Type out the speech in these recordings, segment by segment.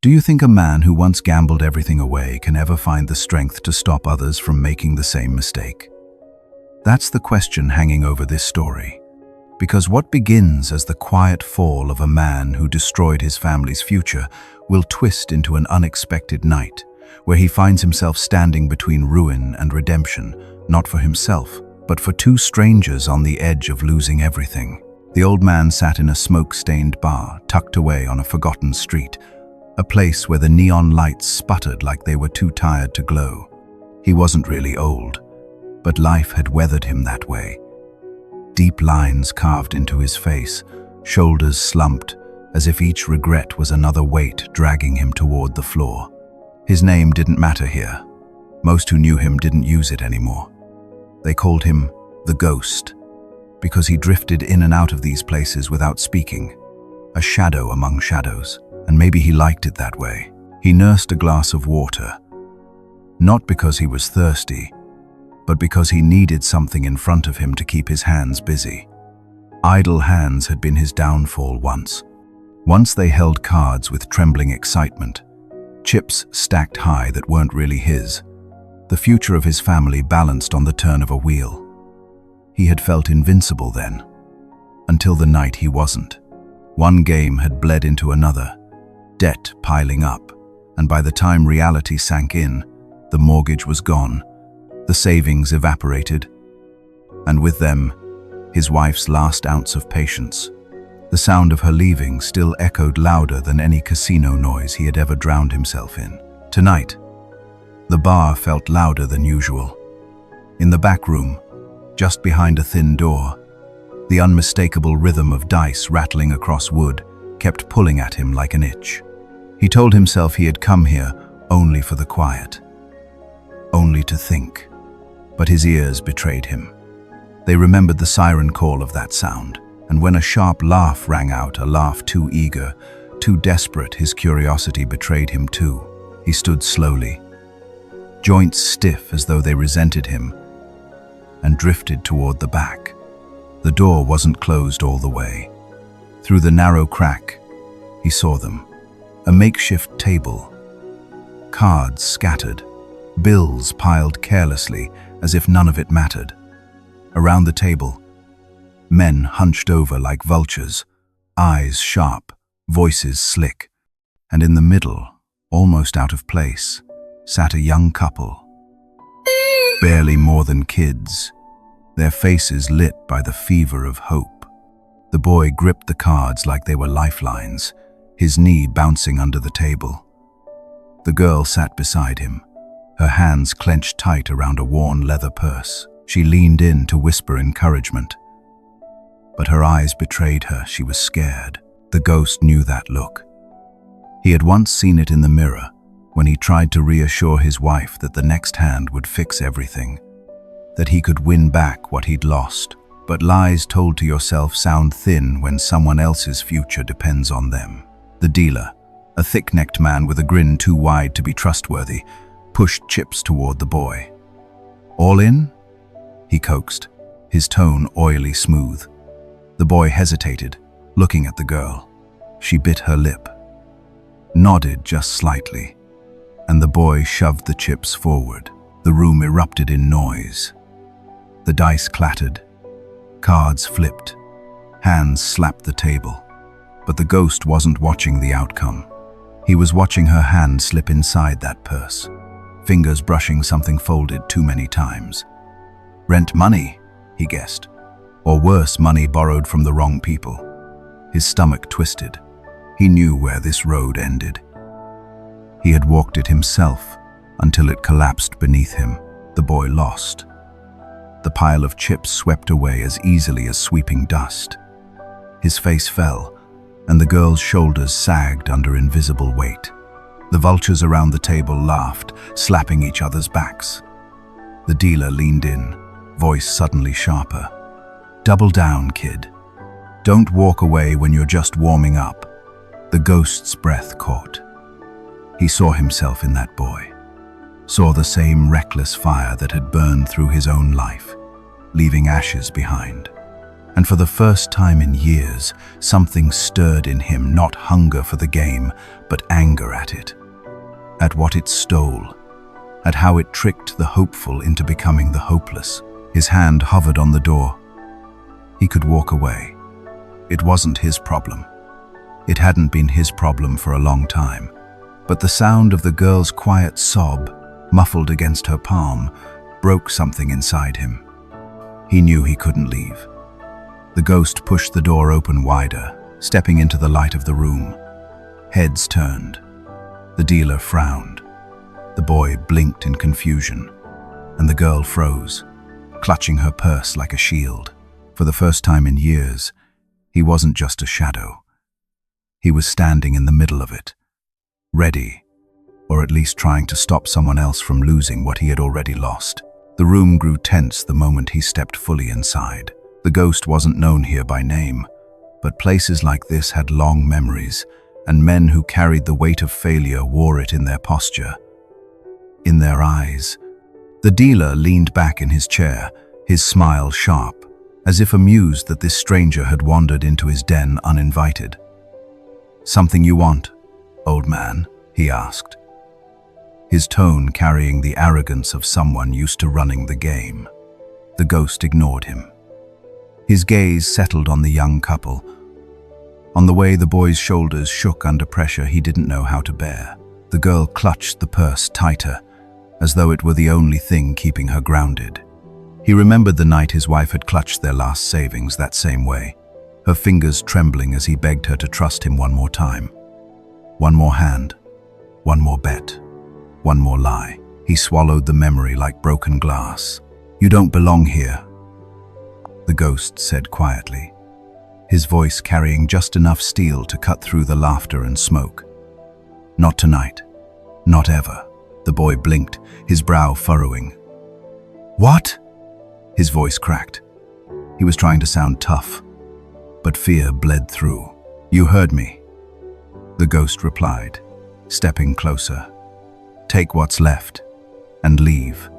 Do you think a man who once gambled everything away can ever find the strength to stop others from making the same mistake? That's the question hanging over this story. Because what begins as the quiet fall of a man who destroyed his family's future will twist into an unexpected night, where he finds himself standing between ruin and redemption, not for himself, but for two strangers on the edge of losing everything. The old man sat in a smoke-stained bar, tucked away on a forgotten street, a place where the neon lights sputtered like they were too tired to glow. He wasn't really old, but life had weathered him that way. Deep lines carved into his face, shoulders slumped, as if each regret was another weight dragging him toward the floor. His name didn't matter here. Most who knew him didn't use it anymore. They called him the Ghost, because he drifted in and out of these places without speaking, a shadow among shadows. And maybe he liked it that way. He nursed a glass of water, not because he was thirsty, but because he needed something in front of him to keep his hands busy. Idle hands had been his downfall once. Once they held cards with trembling excitement, chips stacked high that weren't really his. The future of his family balanced on the turn of a wheel. He had felt invincible then, until the night he wasn't. One game had bled into another, debt piling up, and by the time reality sank in, the mortgage was gone, the savings evaporated, and with them, his wife's last ounce of patience. The sound of her leaving still echoed louder than any casino noise he had ever drowned himself in. Tonight, the bar felt louder than usual. In the back room, just behind a thin door, the unmistakable rhythm of dice rattling across wood kept pulling at him like an itch. He told himself he had come here only for the quiet, only to think. But his ears betrayed him. They remembered the siren call of that sound, and when a sharp laugh rang out, a laugh too eager, too desperate, his curiosity betrayed him too. He stood slowly, joints stiff as though they resented him, and drifted toward the back. The door wasn't closed all the way. Through the narrow crack, he saw them. A makeshift table, cards scattered, bills piled carelessly as if none of it mattered. Around the table, men hunched over like vultures, eyes sharp, voices slick, and in the middle, almost out of place, sat a young couple, barely more than kids, their faces lit by the fever of hope. The boy gripped the cards like they were lifelines, his knee bouncing under the table. The girl sat beside him, her hands clenched tight around a worn leather purse. She leaned in to whisper encouragement, but her eyes betrayed her. She was scared. The Ghost knew that look. He had once seen it in the mirror when he tried to reassure his wife that the next hand would fix everything, that he could win back what he'd lost. But lies told to yourself sound thin when someone else's future depends on them. The dealer, a thick-necked man with a grin too wide to be trustworthy, pushed chips toward the boy. "All in?" he coaxed, his tone oily smooth. The boy hesitated, looking at the girl. She bit her lip, nodded just slightly, and the boy shoved the chips forward. The room erupted in noise. The dice clattered, cards flipped, hands slapped the table. But the Ghost wasn't watching the outcome. He was watching her hand slip inside that purse, fingers brushing something folded too many times. Rent money, he guessed, or worse, money borrowed from the wrong people. His stomach twisted. He knew where this road ended. He had walked it himself until it collapsed beneath him. The boy lost. The pile of chips swept away as easily as sweeping dust. His face fell, and the girl's shoulders sagged under invisible weight. The vultures around the table laughed, slapping each other's backs. The dealer leaned in, voice suddenly sharper. "Double down, kid. Don't walk away when you're just warming up." The Ghost's breath caught. He saw himself in that boy, saw the same reckless fire that had burned through his own life, leaving ashes behind. And for the first time in years, something stirred in him, not hunger for the game, but anger at it. At what it stole, at how it tricked the hopeful into becoming the hopeless. His hand hovered on the door. He could walk away. It wasn't his problem. It hadn't been his problem for a long time. But the sound of the girl's quiet sob, muffled against her palm, broke something inside him. He knew he couldn't leave. The ghost pushed the door open wider, stepping into the light of the room. Heads turned. The dealer frowned. The boy blinked in confusion, and the girl froze, clutching her purse like a shield. For the first time in years, he wasn't just a shadow. He was standing in the middle of it, ready, or at least trying to stop someone else from losing what he had already lost. The room grew tense the moment he stepped fully inside. The ghost wasn't known here by name, but places like this had long memories, and men who carried the weight of failure wore it in their posture, in their eyes. The dealer leaned back in his chair, his smile sharp, as if amused that this stranger had wandered into his den uninvited. "Something you want, old man?" he asked, his tone carrying the arrogance of someone used to running the game. The ghost ignored him. His gaze settled on the young couple, on the way the boy's shoulders shook under pressure he didn't know how to bear. The girl clutched the purse tighter, as though it were the only thing keeping her grounded. He remembered the night his wife had clutched their last savings that same way, her fingers trembling as he begged her to trust him one more time. One more hand, one more bet, one more lie. He swallowed the memory like broken glass. "You don't belong here," the ghost said quietly, his voice carrying just enough steel to cut through the laughter and smoke. "Not tonight. Not ever." The boy blinked, his brow furrowing. "What?" His voice cracked. He was trying to sound tough, but fear bled through. "You heard me," the ghost replied, stepping closer. "Take what's left and leave,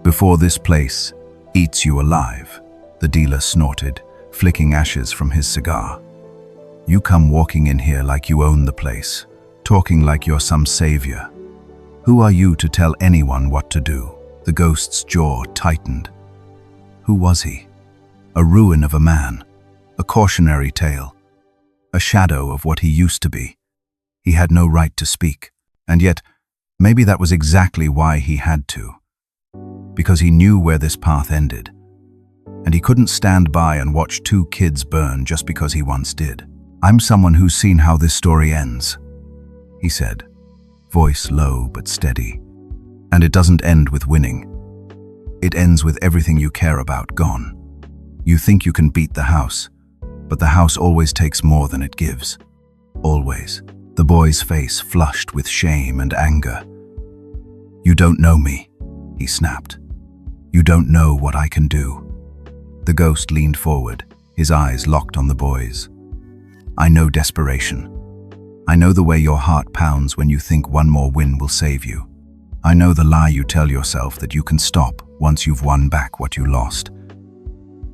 before this place eats you alive." The dealer snorted, flicking ashes from his cigar. "You come walking in here like you own the place, talking like you're some savior. Who are you to tell anyone what to do?" The ghost's jaw tightened. Who was he? A ruin of a man, a cautionary tale, a shadow of what he used to be. He had no right to speak, and yet maybe that was exactly why he had to. Because he knew where this path ended, and he couldn't stand by and watch two kids burn just because he once did. "I'm someone who's seen how this story ends," he said, voice low but steady. "And it doesn't end with winning. It ends with everything you care about gone. You think you can beat the house, but the house always takes more than it gives. Always." The boy's face flushed with shame and anger. "You don't know me," he snapped. "You don't know what I can do." The ghost leaned forward, his eyes locked on the boy's. "I know desperation. I know the way your heart pounds when you think one more win will save you. I know the lie you tell yourself that you can stop once you've won back what you lost.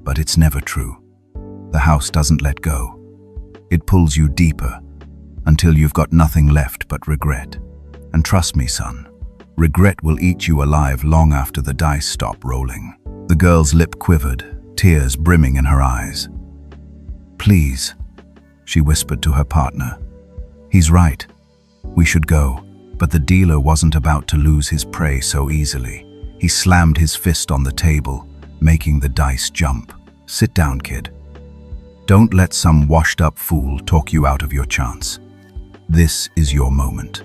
But it's never true. The house doesn't let go. It pulls you deeper, until you've got nothing left but regret. And trust me, son, regret will eat you alive long after the dice stop rolling." The girl's lip quivered, tears brimming in her eyes. "Please," she whispered to her partner. "He's right. We should go." But the dealer wasn't about to lose his prey so easily. He slammed his fist on the table, making the dice jump. "Sit down, kid. Don't let some washed-up fool talk you out of your chance. This is your moment.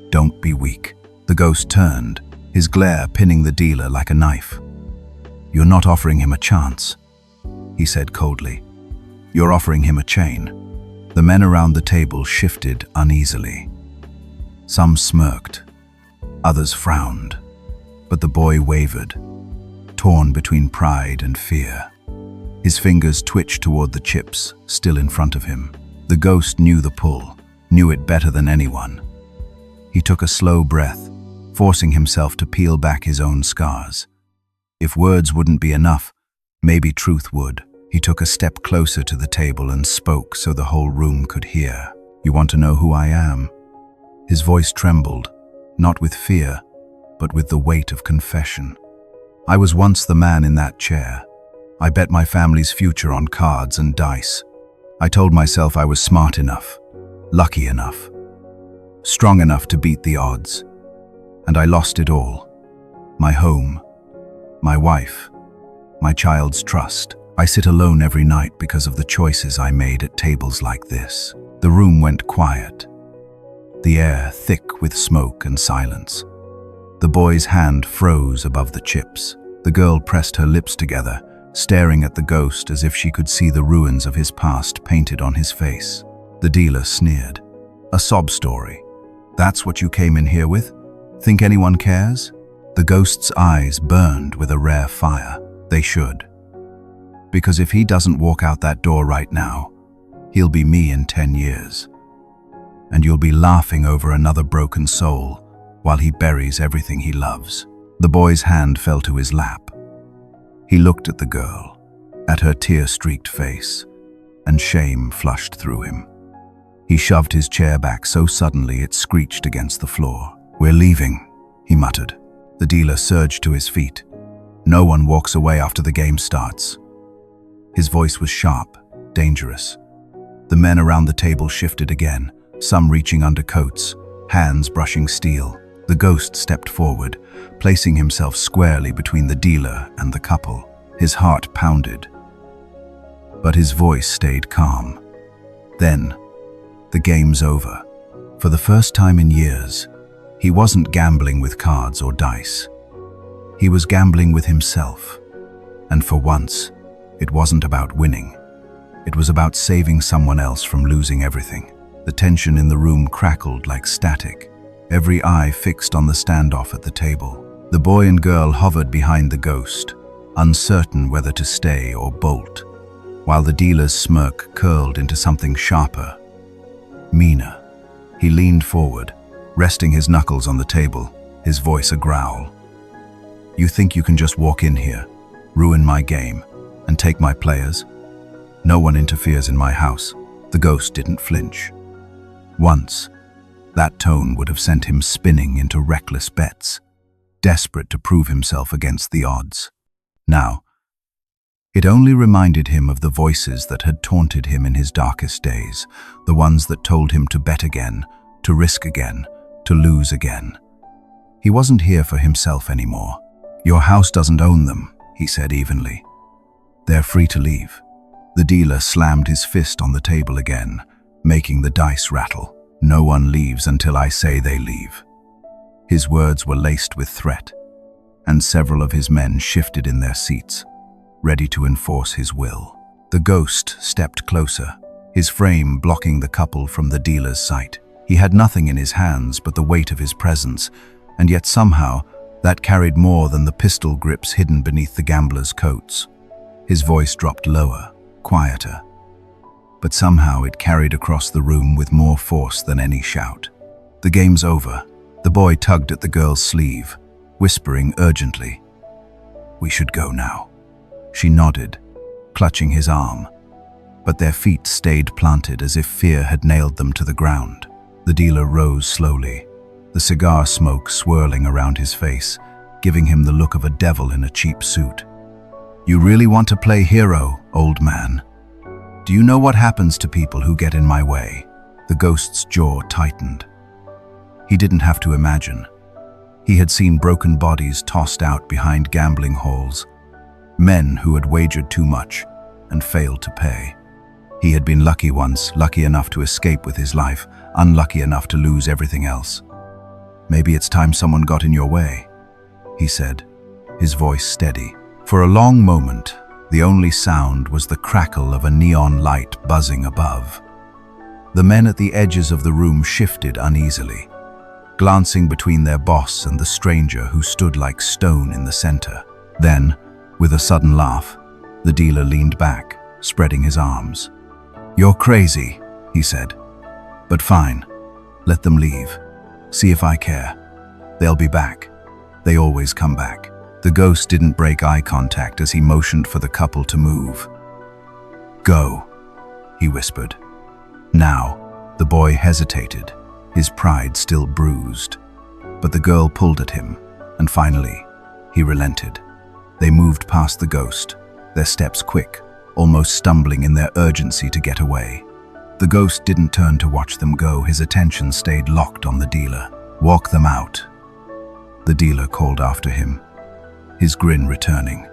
Don't be weak." The ghost turned, his glare pinning the dealer like a knife. "You're not offering him a chance," he said coldly. "You're offering him a chain." The men around the table shifted uneasily. Some smirked, others frowned, but the boy wavered, torn between pride and fear. His fingers twitched toward the chips, still in front of him. The ghost knew the pull, knew it better than anyone. He took a slow breath, forcing himself to peel back his own scars. If words wouldn't be enough, maybe truth would. He took a step closer to the table and spoke so the whole room could hear. "You want to know who I am?" His voice trembled, not with fear, but with the weight of confession. "I was once the man in that chair. I bet my family's future on cards and dice. I told myself I was smart enough, lucky enough, strong enough to beat the odds. And I lost it all. My home, my wife, my child's trust. I sit alone every night because of the choices I made at tables like this." The room went quiet, the air thick with smoke and silence. The boy's hand froze above the chips. The girl pressed her lips together, staring at the ghost as if she could see the ruins of his past painted on his face. The dealer sneered. "A sob story. That's what you came in here with? Think anyone cares?" The ghost's eyes burned with a rare fire. They should. Because if he doesn't walk out that door right now, he'll be me in 10 years. And you'll be laughing over another broken soul while he buries everything he loves. The boy's hand fell to his lap. He looked at the girl, at her tear-streaked face, and shame flushed through him. He shoved his chair back so suddenly it screeched against the floor. "We're leaving," he muttered. The dealer surged to his feet. "No one walks away after the game starts." His voice was sharp, dangerous. The men around the table shifted again, some reaching under coats, hands brushing steel. The ghost stepped forward, placing himself squarely between the dealer and the couple. His heart pounded, but his voice stayed calm. "Then, the game's over." For the first time in years, he wasn't gambling with cards or dice. He was gambling with himself. And for once, it wasn't about winning. It was about saving someone else from losing everything. The tension in the room crackled like static, every eye fixed on the standoff at the table. The boy and girl hovered behind the ghost, uncertain whether to stay or bolt, while the dealer's smirk curled into something sharper, meaner. He leaned forward, resting his knuckles on the table, his voice a growl. "You think you can just walk in here, ruin my game, and take my players? No one interferes in my house." The ghost didn't flinch. Once, that tone would have sent him spinning into reckless bets, desperate to prove himself against the odds. Now, it only reminded him of the voices that had taunted him in his darkest days, the ones that told him to bet again, to risk again, to lose again. He wasn't here for himself anymore. "Your house doesn't own them," he said evenly. "They're free to leave." The dealer slammed his fist on the table again, making the dice rattle. "No one leaves until I say they leave." His words were laced with threat, and several of his men shifted in their seats, ready to enforce his will. The ghost stepped closer, his frame blocking the couple from the dealer's sight. He had nothing in his hands but the weight of his presence, and yet somehow that carried more than the pistol grips hidden beneath the gamblers' coats. His voice dropped lower, quieter, but somehow it carried across the room with more force than any shout. "The game's over." The boy tugged at the girl's sleeve, whispering urgently, "We should go now." She nodded, clutching his arm, but their feet stayed planted as if fear had nailed them to the ground. The dealer rose slowly, the cigar smoke swirling around his face, giving him the look of a devil in a cheap suit. "You really want to play hero, old man? Do you know what happens to people who get in my way?" The ghost's jaw tightened. He didn't have to imagine. He had seen broken bodies tossed out behind gambling halls, men who had wagered too much and failed to pay. He had been lucky once, lucky enough to escape with his life, unlucky enough to lose everything else. "Maybe it's time someone got in your way," he said, his voice steady. For a long moment, the only sound was the crackle of a neon light buzzing above. The men at the edges of the room shifted uneasily, glancing between their boss and the stranger who stood like stone in the center. Then, with a sudden laugh, the dealer leaned back, spreading his arms. "You're crazy," he said. "But fine, let them leave. See if I care. They'll be back. They always come back." The ghost didn't break eye contact as he motioned for the couple to move. "Go," he whispered. Now, the boy hesitated, his pride still bruised. But the girl pulled at him, and finally, he relented. They moved past the ghost, their steps quick, almost stumbling in their urgency to get away. The ghost didn't turn to watch them go, his attention stayed locked on the dealer. "Walk them out," the dealer called after him, his grin returning.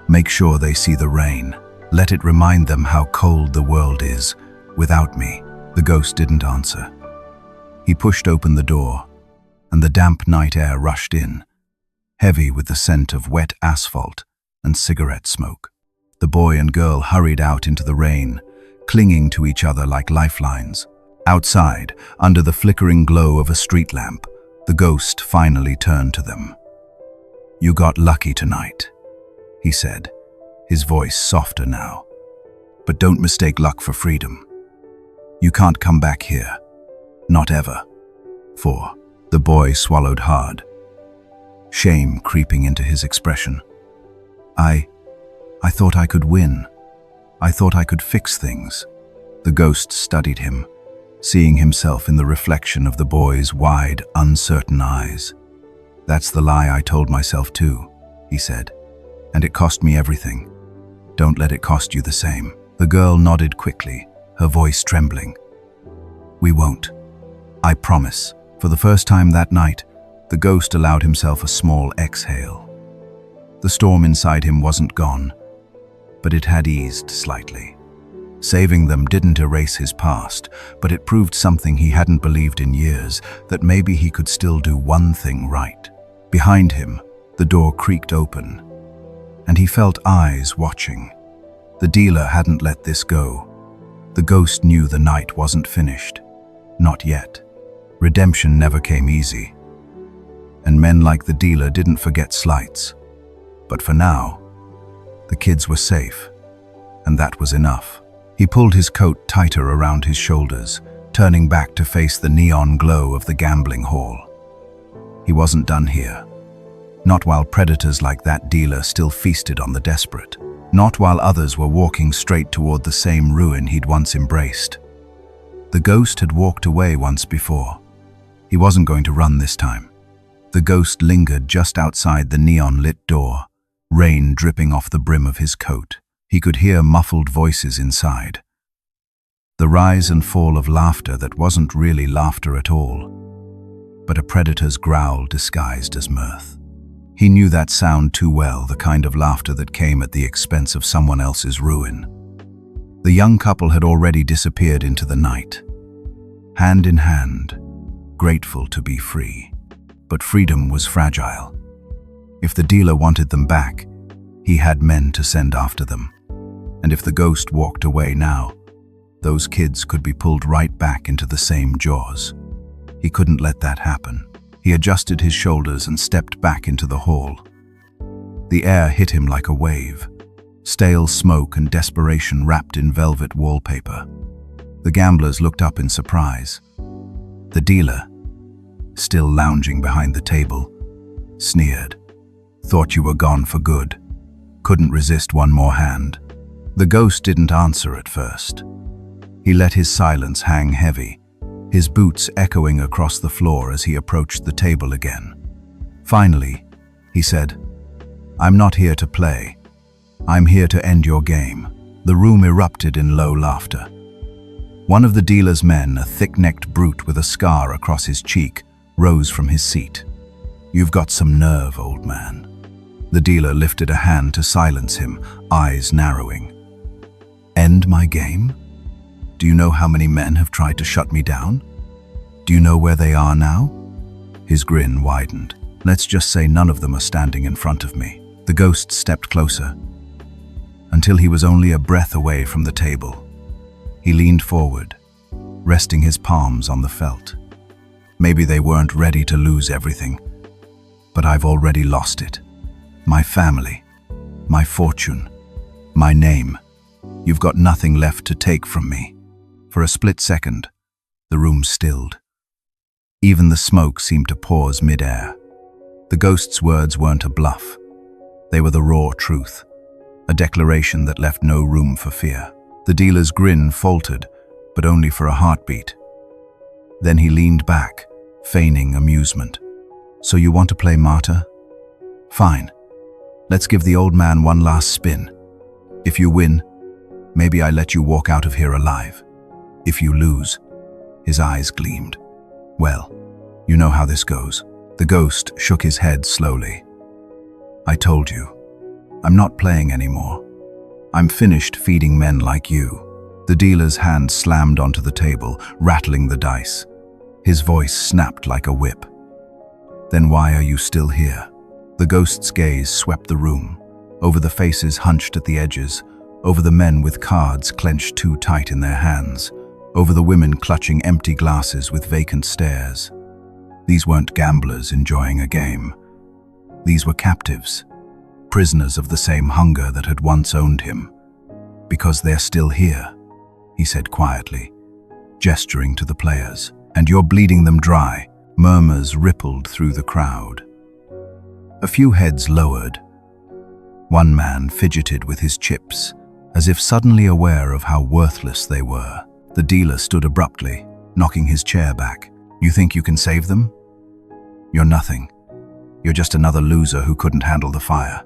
"Make sure they see the rain. Let it remind them how cold the world is without me." The ghost didn't answer. He pushed open the door, and the damp night air rushed in, heavy with the scent of wet asphalt and cigarette smoke. The boy and girl hurried out into the rain, clinging to each other like lifelines. Outside, under the flickering glow of a street lamp, the ghost finally turned to them. "You got lucky tonight," he said, his voice softer now. "But don't mistake luck for freedom. You can't come back here. Not ever." The boy swallowed hard, shame creeping into his expression. I thought I could win. I thought I could fix things." The ghost studied him, seeing himself in the reflection of the boy's wide, uncertain eyes. "That's the lie I told myself too," he said, "and it cost me everything. Don't let it cost you the same." The girl nodded quickly, her voice trembling. "We won't. I promise." For the first time that night, the ghost allowed himself a small exhale. The storm inside him wasn't gone, but it had eased slightly. Saving them didn't erase his past, but it proved something he hadn't believed in years, that maybe he could still do one thing right. Behind him, the door creaked open, and he felt eyes watching. The dealer hadn't let this go. The ghost knew the night wasn't finished. Not yet. Redemption never came easy. And men like the dealer didn't forget slights. But for now, the kids were safe, and that was enough. He pulled his coat tighter around his shoulders, turning back to face the neon glow of the gambling hall. He wasn't done here. Not while predators like that dealer still feasted on the desperate. Not while others were walking straight toward the same ruin he'd once embraced. The ghost had walked away once before. He wasn't going to run this time. The ghost lingered just outside the neon-lit door, rain dripping off the brim of his coat. He could hear muffled voices inside. The rise and fall of laughter that wasn't really laughter at all, but a predator's growl disguised as mirth. He knew that sound too well, the kind of laughter that came at the expense of someone else's ruin. The young couple had already disappeared into the night, hand in hand, grateful to be free. But freedom was fragile. If the dealer wanted them back, he had men to send after them. And if the ghost walked away now, those kids could be pulled right back into the same jaws. He couldn't let that happen. He adjusted his shoulders and stepped back into the hall. The air hit him like a wave, stale smoke and desperation wrapped in velvet wallpaper. The gamblers looked up in surprise. The dealer, still lounging behind the table, sneered. "Thought you were gone for good. Couldn't resist one more hand." The ghost didn't answer at first. He let his silence hang heavy, his boots echoing across the floor as he approached the table again. Finally, he said, "I'm not here to play. I'm here to end your game." The room erupted in low laughter. One of the dealer's men, a thick-necked brute with a scar across his cheek, rose from his seat. "You've got some nerve, old man." The dealer lifted a hand to silence him, eyes narrowing. "End my game? Do you know how many men have tried to shut me down? Do you know where they are now?" His grin widened. "Let's just say none of them are standing in front of me." The ghost stepped closer, until he was only a breath away from the table. He leaned forward, resting his palms on the felt. "Maybe they weren't ready to lose everything, but I've already lost it. My family, my fortune, my name. You've got nothing left to take from me." For a split second, the room stilled. Even the smoke seemed to pause mid-air. The ghost's words weren't a bluff. They were the raw truth, a declaration that left no room for fear. The dealer's grin faltered, but only for a heartbeat. Then he leaned back, feigning amusement. "So you want to play martyr? Fine. Let's give the old man one last spin. If you win, maybe I let you walk out of here alive. If you lose," his eyes gleamed. "Well, you know how this goes." The ghost shook his head slowly. "I told you. I'm not playing anymore. I'm finished feeding men like you." The dealer's hand slammed onto the table, rattling the dice. His voice snapped like a whip. "Then why are you still here?" The ghost's gaze swept the room, over the faces hunched at the edges, over the men with cards clenched too tight in their hands, over the women clutching empty glasses with vacant stares. These weren't gamblers enjoying a game. These were captives, prisoners of the same hunger that had once owned him. "Because they're still here," he said quietly, gesturing to the players. "And you're bleeding them dry." Murmurs rippled through the crowd. A few heads lowered. One man fidgeted with his chips, as if suddenly aware of how worthless they were. The dealer stood abruptly, knocking his chair back. "You think you can save them? You're nothing. You're just another loser who couldn't handle the fire."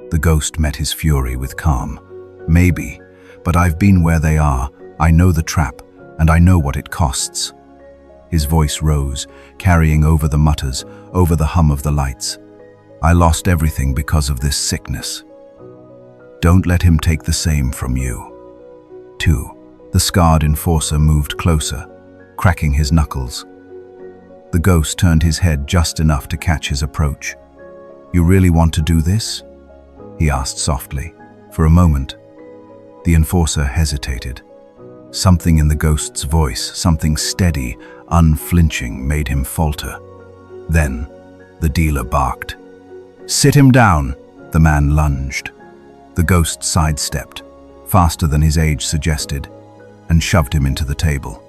The ghost met his fury with calm. "Maybe, but I've been where they are. I know the trap, and I know what it costs." His voice rose, carrying over the mutters, over the hum of the lights. "I lost everything because of this sickness. Don't let him take the same from you." 2. The scarred enforcer moved closer, cracking his knuckles. The ghost turned his head just enough to catch his approach. "You really want to do this?" he asked softly. For a moment, the enforcer hesitated. Something in the ghost's voice, something steady, unflinching, made him falter. Then, the dealer barked. "Sit him down!" The man lunged. The ghost sidestepped, faster than his age suggested, and shoved him into the table.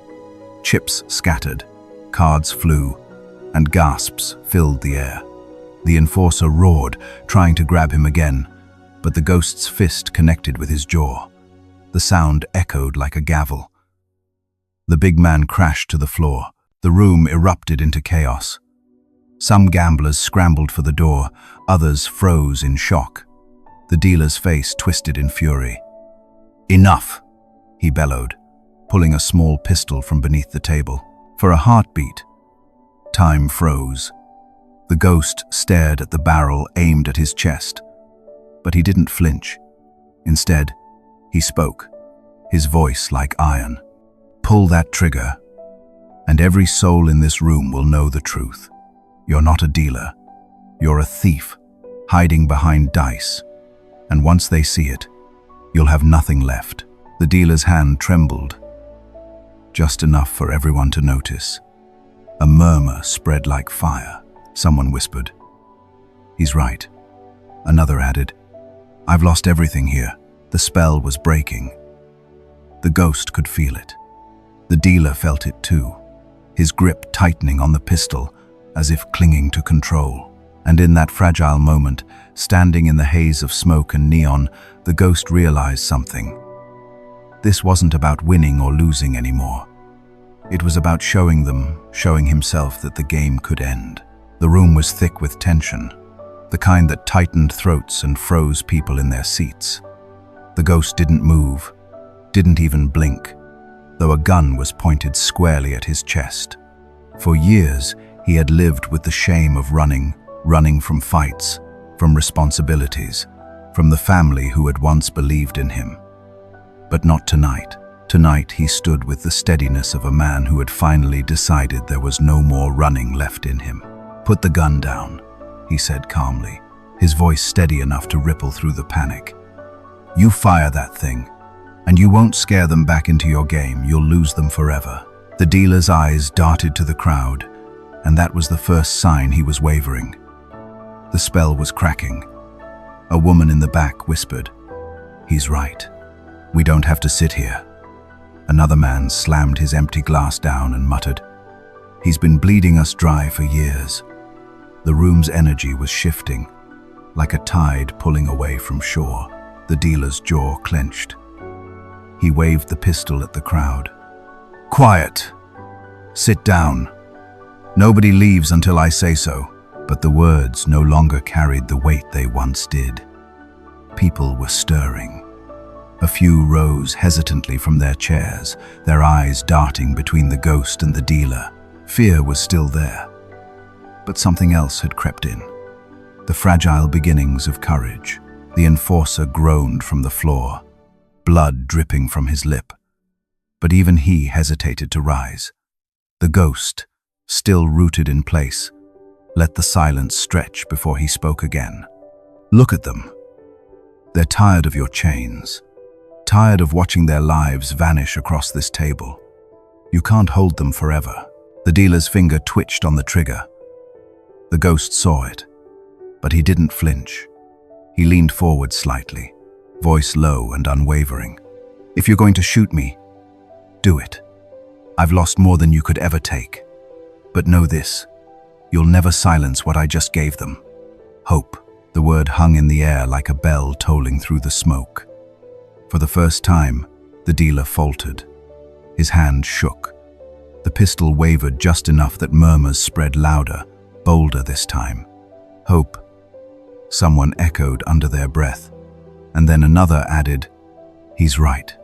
Chips scattered, cards flew, and gasps filled the air. The enforcer roared, trying to grab him again, but the ghost's fist connected with his jaw. The sound echoed like a gavel. The big man crashed to the floor. The room erupted into chaos. Some gamblers scrambled for the door, others froze in shock. The dealer's face twisted in fury. "Enough!" he bellowed, pulling a small pistol from beneath the table. For a heartbeat, time froze. The ghost stared at the barrel aimed at his chest, but he didn't flinch. Instead, he spoke, his voice like iron. "Pull that trigger, and every soul in this room will know the truth. You're not a dealer. You're a thief, hiding behind dice. And once they see it, you'll have nothing left." The dealer's hand trembled, just enough for everyone to notice. A murmur spread like fire. Someone whispered, "He's right." Another added, "I've lost everything here." The spell was breaking. The ghost could feel it. The dealer felt it too, his grip tightening on the pistol, as if clinging to control. And in that fragile moment, standing in the haze of smoke and neon, the ghost realized something. This wasn't about winning or losing anymore. It was about showing himself that the game could end. The room was thick with tension, the kind that tightened throats and froze people in their seats. The ghost didn't move, didn't even blink, though a gun was pointed squarely at his chest. For years, he had lived with the shame of running from fights, from responsibilities, from the family who had once believed in him. But not tonight. Tonight he stood with the steadiness of a man who had finally decided there was no more running left in him. "Put the gun down," he said calmly, his voice steady enough to ripple through the panic. "You fire that thing, and you won't scare them back into your game. You'll lose them forever." The dealer's eyes darted to the crowd, and that was the first sign he was wavering. The spell was cracking. A woman in the back whispered, "He's right. We don't have to sit here." Another man slammed his empty glass down and muttered, "He's been bleeding us dry for years." The room's energy was shifting, like a tide pulling away from shore. The dealer's jaw clenched. He waved the pistol at the crowd. "Quiet! Sit down. Nobody leaves until I say so." But the words no longer carried the weight they once did. People were stirring. A few rose hesitantly from their chairs, their eyes darting between the ghost and the dealer. Fear was still there, but something else had crept in. The fragile beginnings of courage. The enforcer groaned from the floor, blood dripping from his lip. But even he hesitated to rise. The ghost, still rooted in place, let the silence stretch before he spoke again. "Look at them. They're tired of your chains, tired of watching their lives vanish across this table. You can't hold them forever." The dealer's finger twitched on the trigger. The ghost saw it, but he didn't flinch. He leaned forward slightly, voice low and unwavering. "If you're going to shoot me, do it. I've lost more than you could ever take. But know this, you'll never silence what I just gave them. Hope." The word hung in the air like a bell tolling through the smoke. For the first time, the dealer faltered. His hand shook. The pistol wavered just enough that murmurs spread louder, bolder this time. "Hope," someone echoed under their breath, and then another added, "He's right.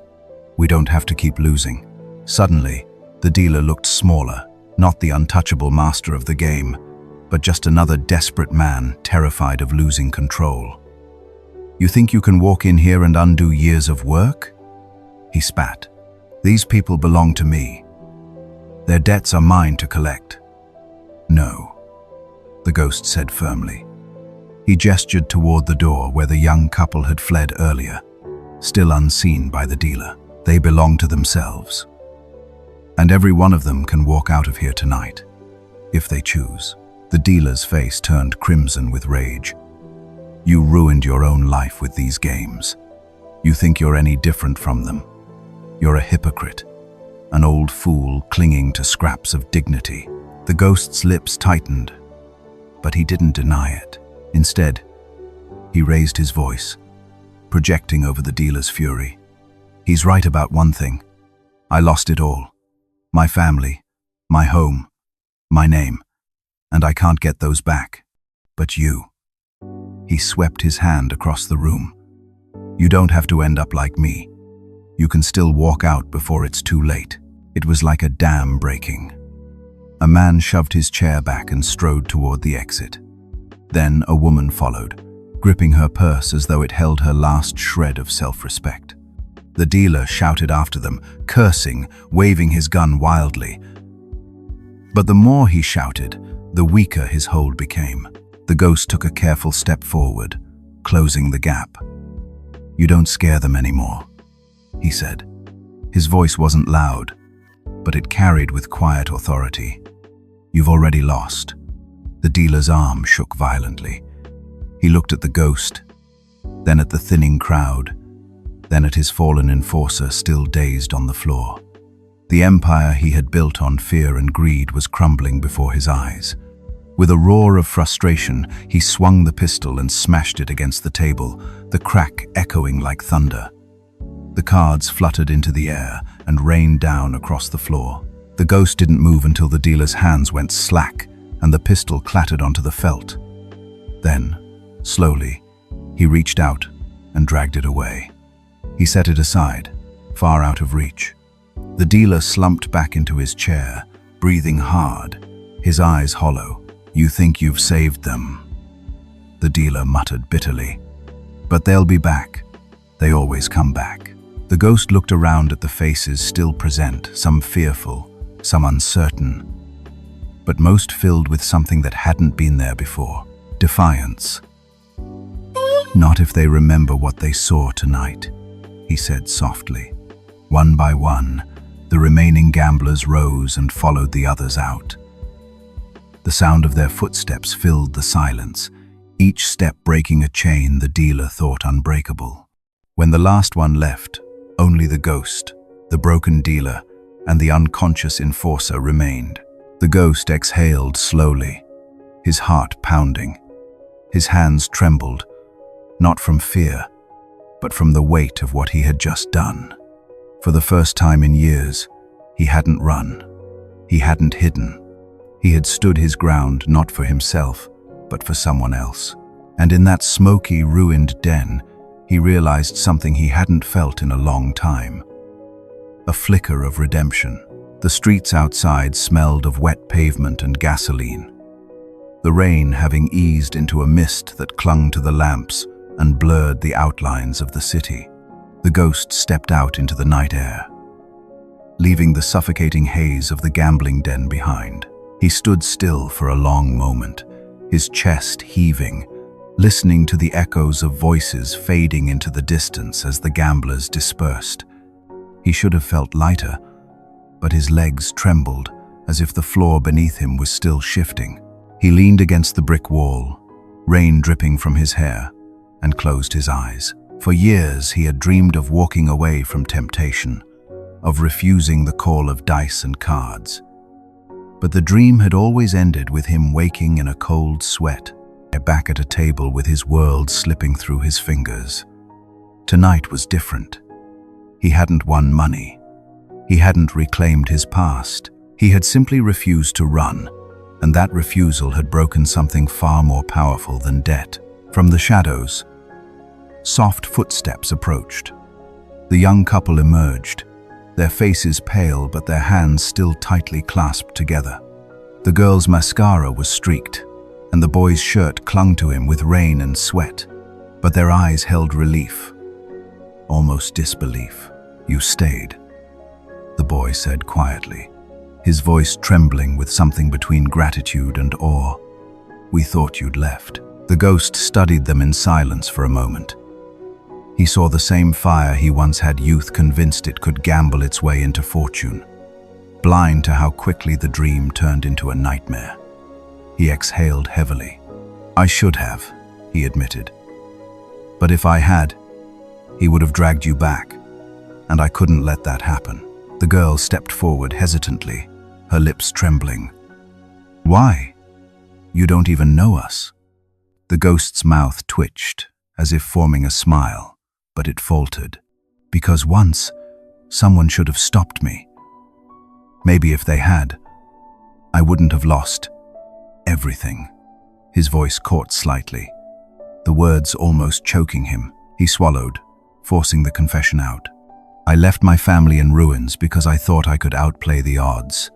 We don't have to keep losing." Suddenly, the dealer looked smaller, not the untouchable master of the game, but just another desperate man terrified of losing control. "You think you can walk in here and undo years of work?" He spat. "These people belong to me. Their debts are mine to collect." "No," the ghost said firmly. He gestured toward the door where the young couple had fled earlier, still unseen by the dealer. "They belong to themselves. And every one of them can walk out of here tonight, if they choose." The dealer's face turned crimson with rage. "You ruined your own life with these games. You think you're any different from them. You're a hypocrite, an old fool clinging to scraps of dignity." The ghost's lips tightened, but he didn't deny it. Instead, he raised his voice, projecting over the dealer's fury. "He's right about one thing. I lost it all. My family, my home, my name. And I can't get those back. But you." He swept his hand across the room. "You don't have to end up like me. You can still walk out before it's too late." It was like a dam breaking. A man shoved his chair back and strode toward the exit. Then a woman followed, gripping her purse as though it held her last shred of self-respect. The dealer shouted after them, cursing, waving his gun wildly. But the more he shouted, the weaker his hold became. The ghost took a careful step forward, closing the gap. "You don't scare them anymore," he said. His voice wasn't loud, but it carried with quiet authority. "You've already lost." The dealer's arm shook violently. He looked at the ghost, then at the thinning crowd, then at his fallen enforcer still dazed on the floor. The empire he had built on fear and greed was crumbling before his eyes. With a roar of frustration, he swung the pistol and smashed it against the table, the crack echoing like thunder. The cards fluttered into the air and rained down across the floor. The ghost didn't move until the dealer's hands went slack and the pistol clattered onto the felt. Then, slowly, he reached out and dragged it away. He set it aside, far out of reach. The dealer slumped back into his chair, breathing hard, his eyes hollow. "You think you've saved them," the dealer muttered bitterly. "But they'll be back. They always come back." The ghost looked around at the faces still present, some fearful, some uncertain, but most filled with something that hadn't been there before: defiance. "Not if they remember what they saw tonight," he said softly. One by one, the remaining gamblers rose and followed the others out. The sound of their footsteps filled the silence, each step breaking a chain the dealer thought unbreakable. When the last one left, only the ghost, the broken dealer, and the unconscious enforcer remained. The ghost exhaled slowly, his heart pounding. His hands trembled, not from fear, but from the weight of what he had just done. For the first time in years, he hadn't run. He hadn't hidden. He had stood his ground not for himself, but for someone else. And in that smoky, ruined den, he realized something he hadn't felt in a long time. A flicker of redemption. The streets outside smelled of wet pavement and gasoline. The rain having eased into a mist that clung to the lamps and blurred the outlines of the city. The ghost stepped out into the night air, leaving the suffocating haze of the gambling den behind. He stood still for a long moment, his chest heaving, listening to the echoes of voices fading into the distance as the gamblers dispersed. He should have felt lighter, but his legs trembled as if the floor beneath him was still shifting. He leaned against the brick wall, rain dripping from his hair, and closed his eyes. For years he had dreamed of walking away from temptation, of refusing the call of dice and cards. But the dream had always ended with him waking in a cold sweat, back at a table with his world slipping through his fingers. Tonight was different. He hadn't won money. He hadn't reclaimed his past. He had simply refused to run, and that refusal had broken something far more powerful than debt. From the shadows, soft footsteps approached. The young couple emerged, their faces pale but their hands still tightly clasped together. The girl's mascara was streaked, and the boy's shirt clung to him with rain and sweat, but their eyes held relief, almost disbelief. "You stayed," the boy said quietly, his voice trembling with something between gratitude and awe. "We thought you'd left." The ghost studied them in silence for a moment. He saw the same fire he once had youth convinced it could gamble its way into fortune, blind to how quickly the dream turned into a nightmare. He exhaled heavily. "I should have," he admitted. "But if I had, he would have dragged you back, and I couldn't let that happen." The girl stepped forward hesitantly, her lips trembling. "Why? You don't even know us." The ghost's mouth twitched, as if forming a smile, but it faltered. "Because once, someone should have stopped me. Maybe if they had, I wouldn't have lost everything." His voice caught slightly, the words almost choking him. He swallowed, forcing the confession out. "I left my family in ruins because I thought I could outplay the odds.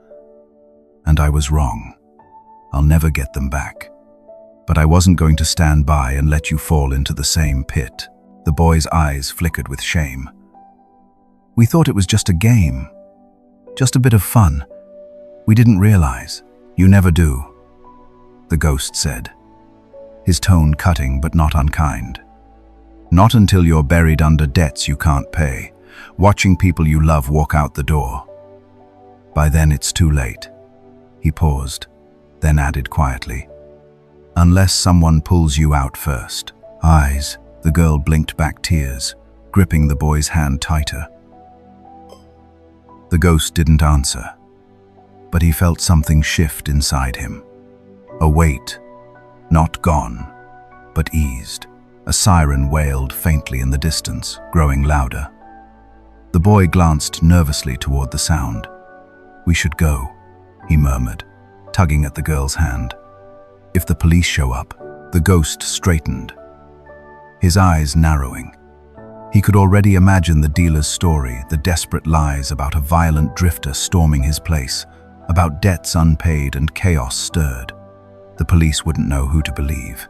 And I was wrong. I'll never get them back. But I wasn't going to stand by and let you fall into the same pit." The boy's eyes flickered with shame. "We thought it was just a game. Just a bit of fun. We didn't realize." "You never do," the ghost said, his tone cutting but not unkind. "Not until you're buried under debts you can't pay, watching people you love walk out the door. By then it's too late." He paused, then added quietly, "Unless someone pulls you out first." "Eyes," the girl blinked back tears, gripping the boy's hand tighter. The ghost didn't answer, but he felt something shift inside him. A weight, not gone, but eased. A siren wailed faintly in the distance, growing louder. The boy glanced nervously toward the sound. "We should go," he murmured, tugging at the girl's hand. "If the police show up." The ghost straightened, his eyes narrowing. He could already imagine the dealer's story, the desperate lies about a violent drifter storming his place, about debts unpaid and chaos stirred. The police wouldn't know who to believe.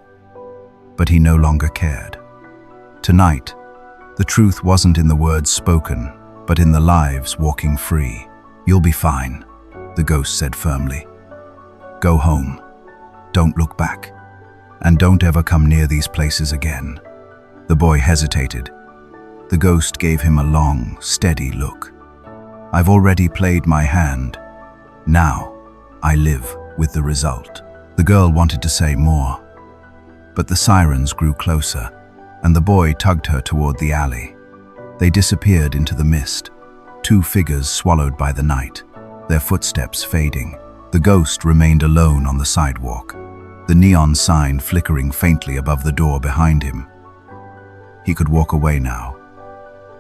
But he no longer cared. Tonight, the truth wasn't in the words spoken, but in the lives walking free. "You'll be fine," the ghost said firmly. "Go home. Don't look back. And don't ever come near these places again." The boy hesitated. The ghost gave him a long, steady look. "I've already played my hand. Now, I live with the result." The girl wanted to say more, but the sirens grew closer, and the boy tugged her toward the alley. They disappeared into the mist, two figures swallowed by the night, their footsteps fading. The ghost remained alone on the sidewalk, the neon sign flickering faintly above the door behind him. He could walk away now,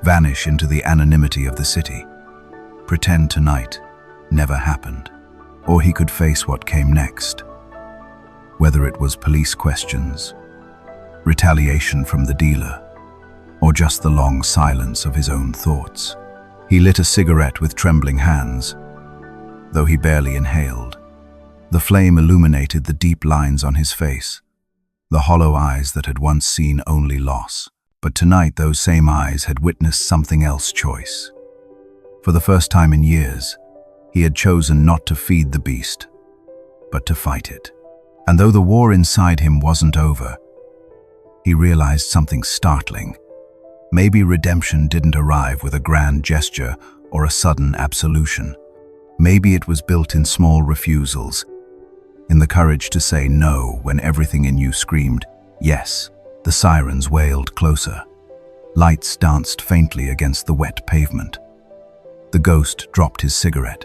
vanish into the anonymity of the city. Pretend tonight never happened, or he could face what came next. Whether it was police questions, retaliation from the dealer, or just the long silence of his own thoughts. He lit a cigarette with trembling hands, though he barely inhaled. The flame illuminated the deep lines on his face, the hollow eyes that had once seen only loss. But tonight those same eyes had witnessed something else choice. For the first time in years, he had chosen not to feed the beast, but to fight it. And though the war inside him wasn't over, he realized something startling. Maybe redemption didn't arrive with a grand gesture or a sudden absolution. Maybe it was built in small refusals, in the courage to say no when everything in you screamed yes. The sirens wailed closer. Lights danced faintly against the wet pavement. The ghost dropped his cigarette,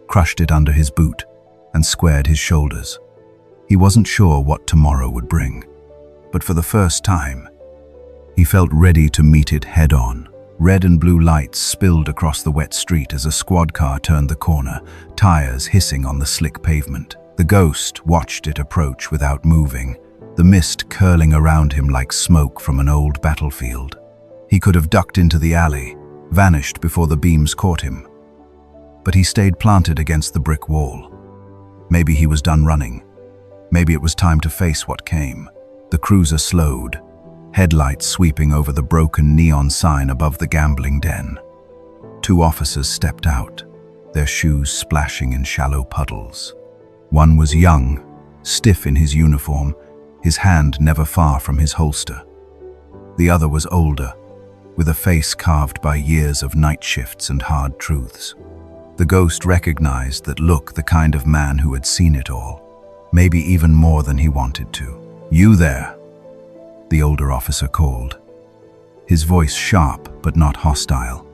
crushed it under his boot, and squared his shoulders. He wasn't sure what tomorrow would bring, but for the first time, he felt ready to meet it head-on. Red and blue lights spilled across the wet street as a squad car turned the corner, tires hissing on the slick pavement. The ghost watched it approach without moving, the mist curling around him like smoke from an old battlefield. He could have ducked into the alley, vanished before the beams caught him. But he stayed planted against the brick wall. Maybe he was done running. Maybe it was time to face what came. The cruiser slowed, headlights sweeping over the broken neon sign above the gambling den. Two officers stepped out, their shoes splashing in shallow puddles. One was young, stiff in his uniform, his hand never far from his holster. The other was older, with a face carved by years of night shifts and hard truths. The ghost recognized that look, the kind of man who had seen it all, maybe even more than he wanted to. "You there," the older officer called, his voice sharp but not hostile.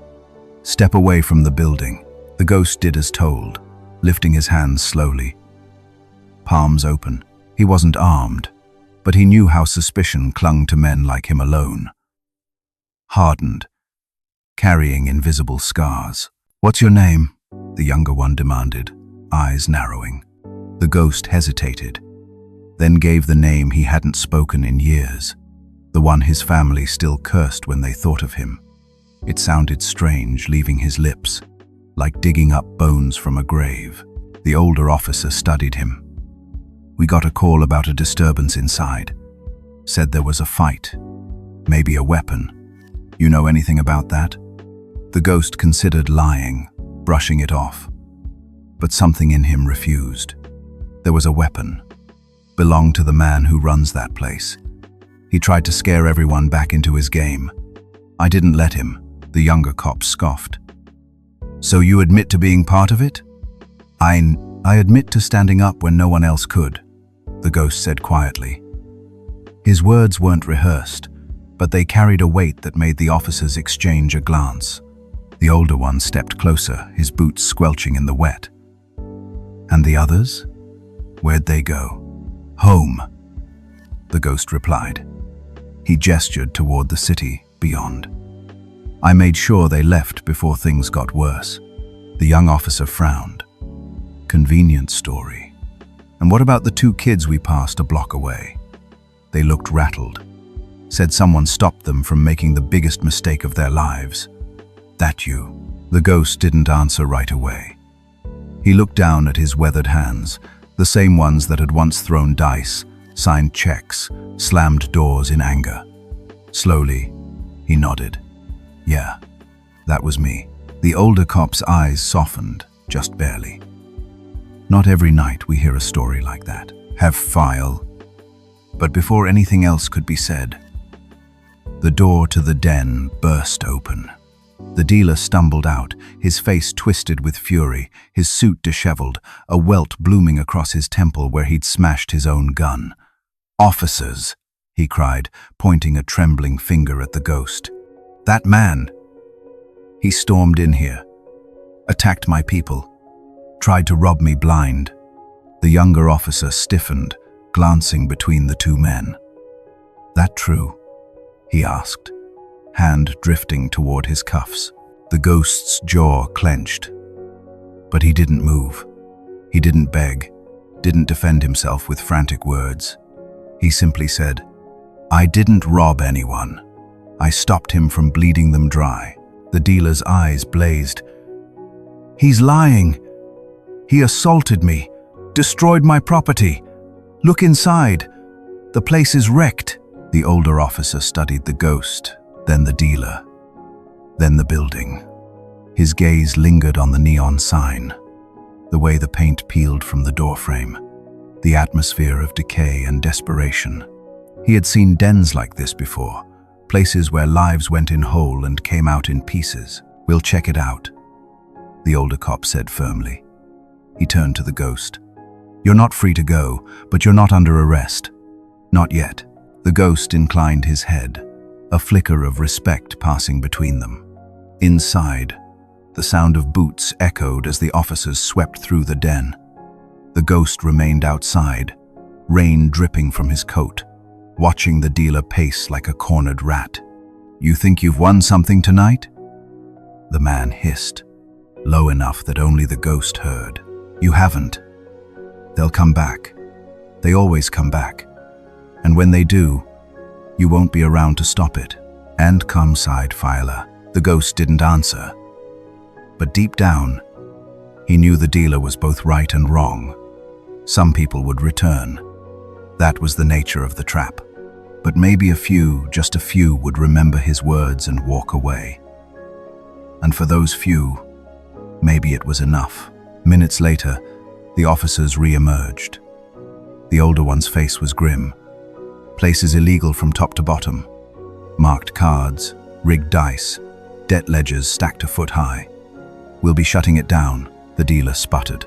"Step away from the building." The ghost did as told, lifting his hands slowly, palms open. He wasn't armed, but he knew how suspicion clung to men like him alone. Hardened, carrying invisible scars. "What's your name?" the younger one demanded, eyes narrowing. The ghost hesitated, then gave the name he hadn't spoken in years, the one his family still cursed when they thought of him. It sounded strange, leaving his lips, like digging up bones from a grave. The older officer studied him. "We got a call about a disturbance inside. Said there was a fight, maybe a weapon. You know anything about that?" The ghost considered lying, brushing it off. But something in him refused. There was a weapon. Belonged to the man who runs that place. He tried to scare everyone back into his game. "I didn't let him," the younger cop scoffed. "So you admit to being part of it?" I admit to standing up when no one else could," the ghost said quietly. His words weren't rehearsed, but they carried a weight that made the officers exchange a glance. The older one stepped closer, his boots squelching in the wet. "And the others? Where'd they go?" "Home," the ghost replied. He gestured toward the city beyond. "I made sure they left before things got worse." The young officer frowned. "Convenient story. And what about the two kids we passed a block away?" They looked rattled. "Said someone stopped them from making the biggest mistake of their lives." "That you?" The ghost didn't answer right away. He looked down at his weathered hands, the same ones that had once thrown dice, signed checks, slammed doors in anger. Slowly, he nodded. "Yeah, that was me." The older cop's eyes softened, just barely. "Not every night we hear a story like that. Have file." But before anything else could be said, the door to the den burst open. The dealer stumbled out, his face twisted with fury, his suit disheveled, a welt blooming across his temple where he'd smashed his own gun. "Officers!" he cried, pointing a trembling finger at the ghost. "That man! He stormed in here, attacked my people, tried to rob me blind." The younger officer stiffened, glancing between the two men. "That true?" he asked. hand drifting toward his cuffs. The ghost's jaw clenched. But he didn't move. He didn't beg, didn't defend himself with frantic words. He simply said, "I didn't rob anyone. I stopped him from bleeding them dry." The dealer's eyes blazed. "He's lying. He assaulted me, destroyed my property. Look inside. The place is wrecked." The older officer studied the ghost, then the dealer, then the building. His gaze lingered on the neon sign, the way the paint peeled from the doorframe, the atmosphere of decay and desperation. He had seen dens like this before, places where lives went in whole and came out in pieces. "We'll check it out," the older cop said firmly. He turned to the ghost. "You're not free to go, but you're not under arrest. Not yet." The ghost inclined his head, a flicker of respect passing between them. Inside, the sound of boots echoed as the officers swept through the den. The ghost remained outside, rain dripping from his coat, watching the dealer pace like a cornered rat. "You think you've won something tonight?" The man hissed, low enough that only the ghost heard. "You haven't. They'll come back. They always come back. And when they do, you won't be around to stop it." "And come," sighed Filer. The ghost didn't answer. But deep down, he knew the dealer was both right and wrong. Some people would return. That was the nature of the trap. But maybe a few, just a few, would remember his words and walk away. And for those few, maybe it was enough. Minutes later, the officers re-emerged. The older one's face was grim. Places illegal from top to bottom. Marked cards, rigged dice, debt ledgers stacked a foot high. "We'll be shutting it down," the dealer sputtered.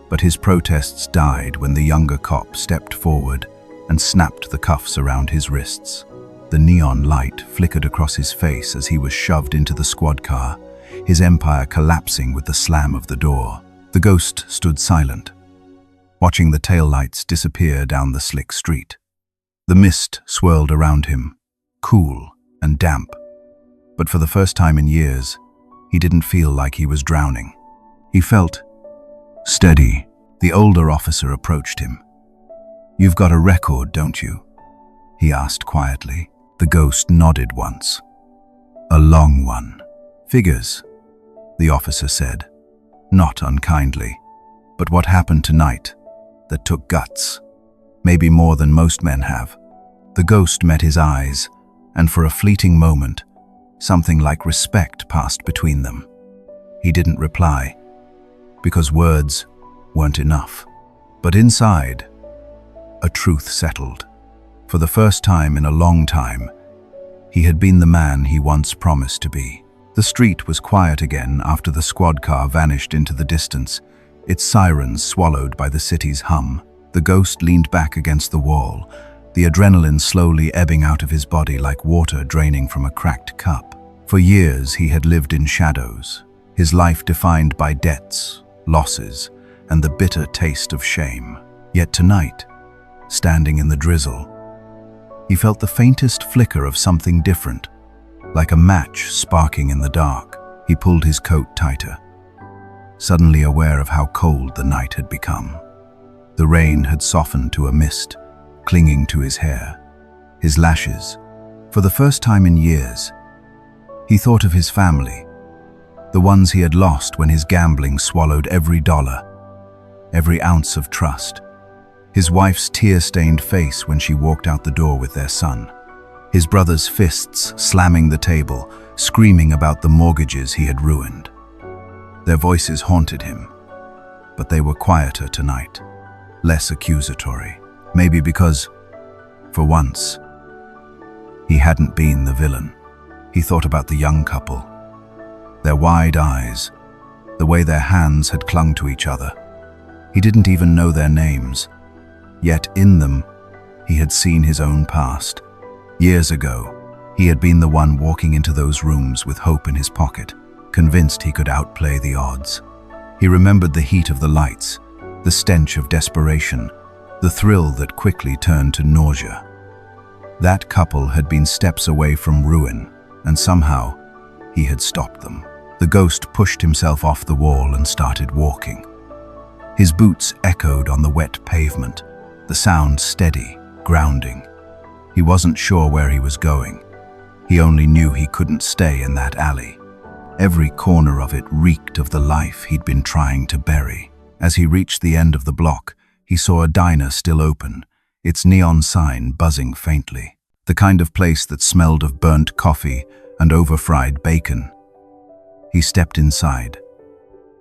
But his protests died when the younger cop stepped forward and snapped the cuffs around his wrists. The neon light flickered across his face as he was shoved into the squad car, his empire collapsing with the slam of the door. The ghost stood silent, watching the taillights disappear down the slick street. The mist swirled around him, cool and damp. But for the first time in years, he didn't feel like he was drowning. He felt steady. The older officer approached him. "You've got a record, don't you?" he asked quietly. The ghost nodded once. "A long one." "Figures," the officer said, not unkindly. "But what happened tonight that took guts? Maybe more than most men have." The ghost met his eyes, and for a fleeting moment, something like respect passed between them. He didn't reply, because words weren't enough. But inside, a truth settled. For the first time in a long time, he had been the man he once promised to be. The street was quiet again after the squad car vanished into the distance, its sirens swallowed by the city's hum. The ghost leaned back against the wall, the adrenaline slowly ebbing out of his body like water draining from a cracked cup. For years he had lived in shadows, his life defined by debts, losses, and the bitter taste of shame. Yet tonight, standing in the drizzle, he felt the faintest flicker of something different, like a match sparking in the dark. He pulled his coat tighter, suddenly aware of how cold the night had become. The rain had softened to a mist, clinging to his hair, his lashes. For the first time in years, he thought of his family, the ones he had lost when his gambling swallowed every dollar, every ounce of trust. His wife's tear-stained face when she walked out the door with their son. His brother's fists slamming the table, screaming about the mortgages he had ruined. Their voices haunted him, but they were quieter tonight, less accusatory. Maybe because, for once, he hadn't been the villain. He thought about the young couple, their wide eyes, the way their hands had clung to each other. He didn't even know their names, yet in them, he had seen his own past. Years ago, he had been the one walking into those rooms with hope in his pocket, convinced he could outplay the odds. He remembered the heat of the lights, the stench of desperation, the thrill that quickly turned to nausea. That couple had been steps away from ruin, and somehow he had stopped them. The ghost pushed himself off the wall and started walking. His boots echoed on the wet pavement, the sound steady, grounding. He wasn't sure where he was going. He only knew he couldn't stay in that alley. Every corner of it reeked of the life he'd been trying to bury. As he reached the end of the block, he saw a diner still open, its neon sign buzzing faintly. The kind of place that smelled of burnt coffee and over-fried bacon. He stepped inside,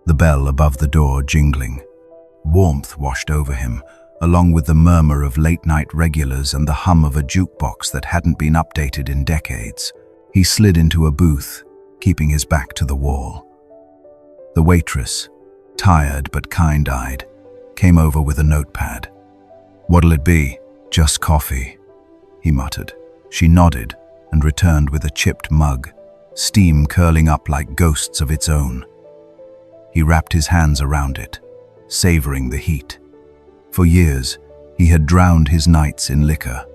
the bell above the door jingling. Warmth washed over him, along with the murmur of late-night regulars and the hum of a jukebox that hadn't been updated in decades. He slid into a booth, keeping his back to the wall. The waitress, tired but kind-eyed, came over with a notepad. "What'll it be?" "Just coffee," he muttered. She nodded and returned with a chipped mug, steam curling up like ghosts of its own. He wrapped his hands around it, savoring the heat. For years, he had drowned his nights in liquor.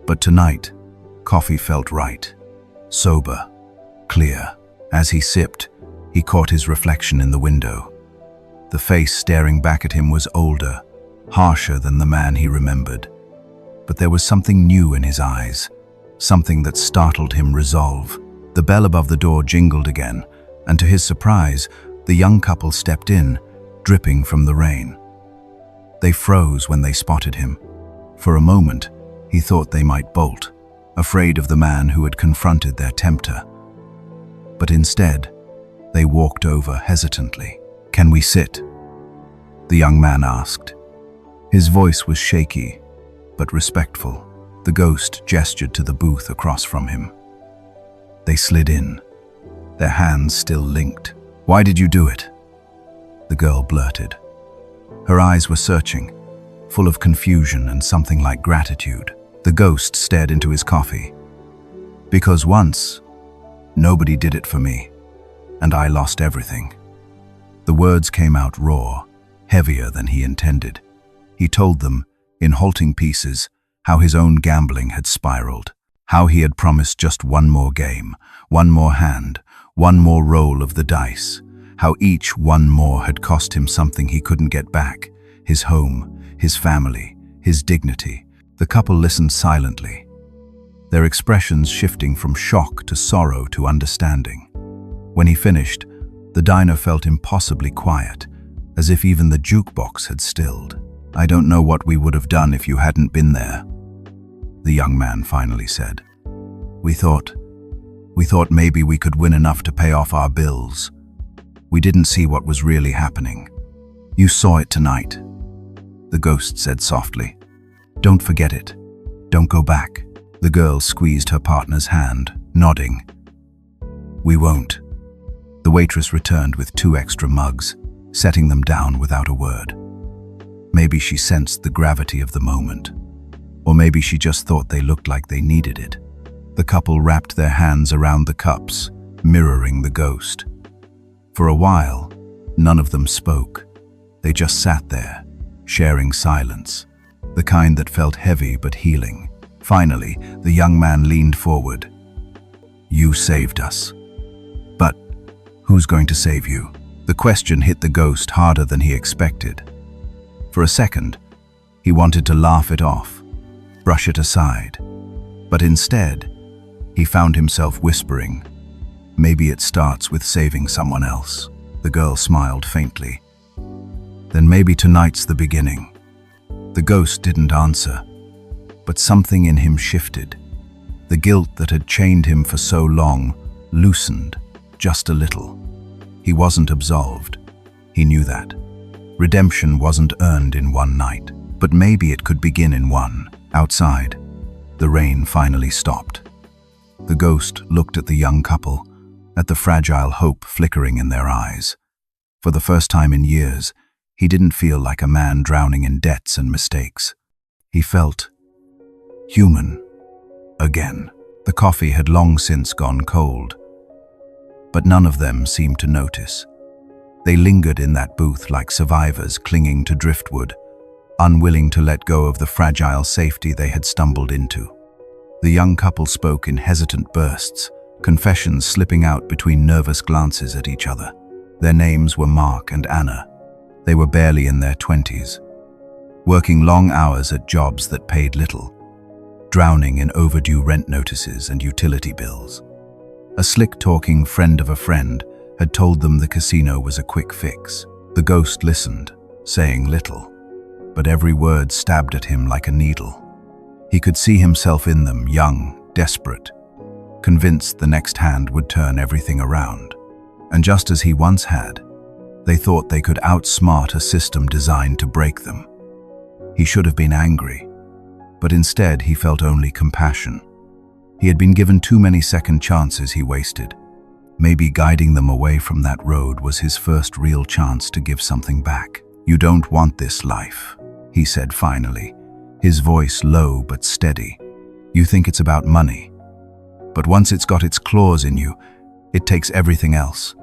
But tonight, coffee felt right, sober, clear. As he sipped, he caught his reflection in the window. The face staring back at him was older, harsher than the man he remembered. But there was something new in his eyes, something that startled him resolve. The bell above the door jingled again, and to his surprise, the young couple stepped in, dripping from the rain. They froze when they spotted him. For a moment, he thought they might bolt, afraid of the man who had confronted their tempter. But instead, they walked over hesitantly. "Can we sit?" the young man asked. His voice was shaky, but respectful. The ghost gestured to the booth across from him. They slid in, their hands still linked. "Why did you do it?" the girl blurted. Her eyes were searching, full of confusion and something like gratitude. The ghost stared into his coffee. "Because once, nobody did it for me, and I lost everything." The words came out raw, heavier than he intended. He told them, in halting pieces, how his own gambling had spiraled, how he had promised just one more game, one more hand, one more roll of the dice, how each one more had cost him something he couldn't get back, his home, his family, his dignity. The couple listened silently, their expressions shifting from shock to sorrow to understanding. When he finished, the diner felt impossibly quiet, as if even the jukebox had stilled. "I don't know what we would have done if you hadn't been there," the young man finally said. We thought maybe we could win enough to pay off our bills. We didn't see what was really happening." "You saw it tonight," the ghost said softly. "Don't forget it. Don't go back." The girl squeezed her partner's hand, nodding. "We won't." The waitress returned with 2 extra mugs, setting them down without a word. Maybe she sensed the gravity of the moment, or maybe she just thought they looked like they needed it. The couple wrapped their hands around the cups, mirroring the ghost. For a while, none of them spoke. They just sat there, sharing silence, the kind that felt heavy but healing. Finally, the young man leaned forward. "You saved us. But who's going to save you?" The question hit the ghost harder than he expected. For a second, he wanted to laugh it off, brush it aside. But instead, he found himself whispering, "Maybe it starts with saving someone else." The girl smiled faintly. "Then maybe tonight's the beginning." The ghost didn't answer, but something in him shifted. The guilt that had chained him for so long loosened just a little. He wasn't absolved. He knew that. Redemption wasn't earned in one night, but maybe it could begin in one. Outside, the rain finally stopped. The ghost looked at the young couple, at the fragile hope flickering in their eyes. For the first time in years, he didn't feel like a man drowning in debts and mistakes. He felt human again. The coffee had long since gone cold, but none of them seemed to notice. They lingered in that booth like survivors clinging to driftwood, unwilling to let go of the fragile safety they had stumbled into. The young couple spoke in hesitant bursts, confessions slipping out between nervous glances at each other. Their names were Mark and Anna. They were barely in their 20s, working long hours at jobs that paid little, drowning in overdue rent notices and utility bills. A slick-talking friend of a friend had told them the casino was a quick fix. The ghost listened, saying little, but every word stabbed at him like a needle. He could see himself in them, young, desperate, convinced the next hand would turn everything around. And just as he once had, they thought they could outsmart a system designed to break them. He should have been angry, but instead he felt only compassion. He had been given too many second chances he wasted. Maybe guiding them away from that road was his first real chance to give something back. "You don't want this life," he said finally, his voice low but steady. "You think it's about money, but once it's got its claws in you, it takes everything else.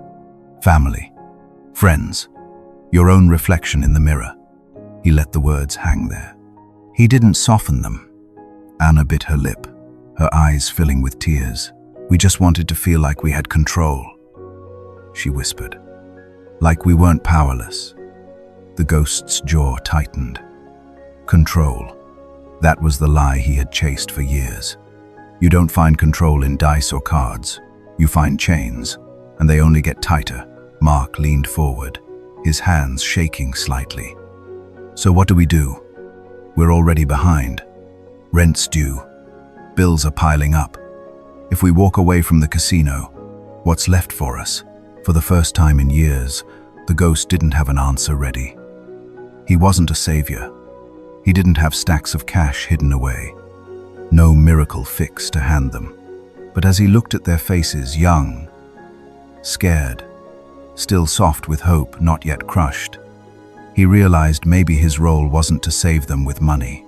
Family, friends, your own reflection in the mirror." He let the words hang there. He didn't soften them. Anna bit her lip, her eyes filling with tears. "We just wanted to feel like we had control," she whispered. "Like we weren't powerless." The ghost's jaw tightened. Control. That was the lie he had chased for years. You don't find control in dice or cards. You find chains, and they only get tighter. Mark leaned forward, his hands shaking slightly. "So what do we do? We're already behind. Rent's due. Bills are piling up. If we walk away from the casino, what's left for us?" For the first time in years, the ghost didn't have an answer ready. He wasn't a savior. He didn't have stacks of cash hidden away. No miracle fix to hand them. But as he looked at their faces, young, scared, still soft with hope, not yet crushed, he realized maybe his role wasn't to save them with money.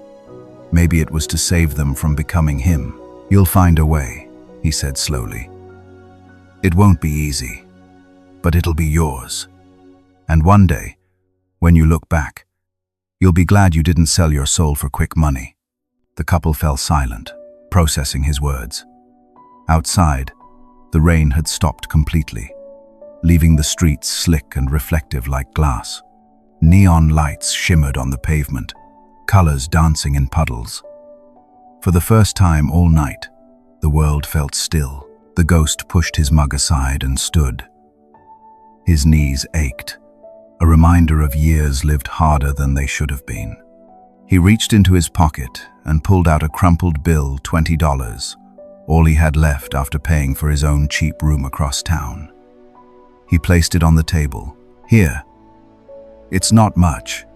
Maybe it was to save them from becoming him. "You'll find a way," he said slowly. "It won't be easy, but it'll be yours. And one day, when you look back, you'll be glad you didn't sell your soul for quick money." The couple fell silent, processing his words. Outside, the rain had stopped completely, leaving the streets slick and reflective like glass. Neon lights shimmered on the pavement, colors dancing in puddles. For the first time all night, the world felt still. The ghost pushed his mug aside and stood. His knees ached, a reminder of years lived harder than they should have been. He reached into his pocket and pulled out a crumpled bill, $20, all he had left after paying for his own cheap room across town. He placed it on the table. "Here. It's not much,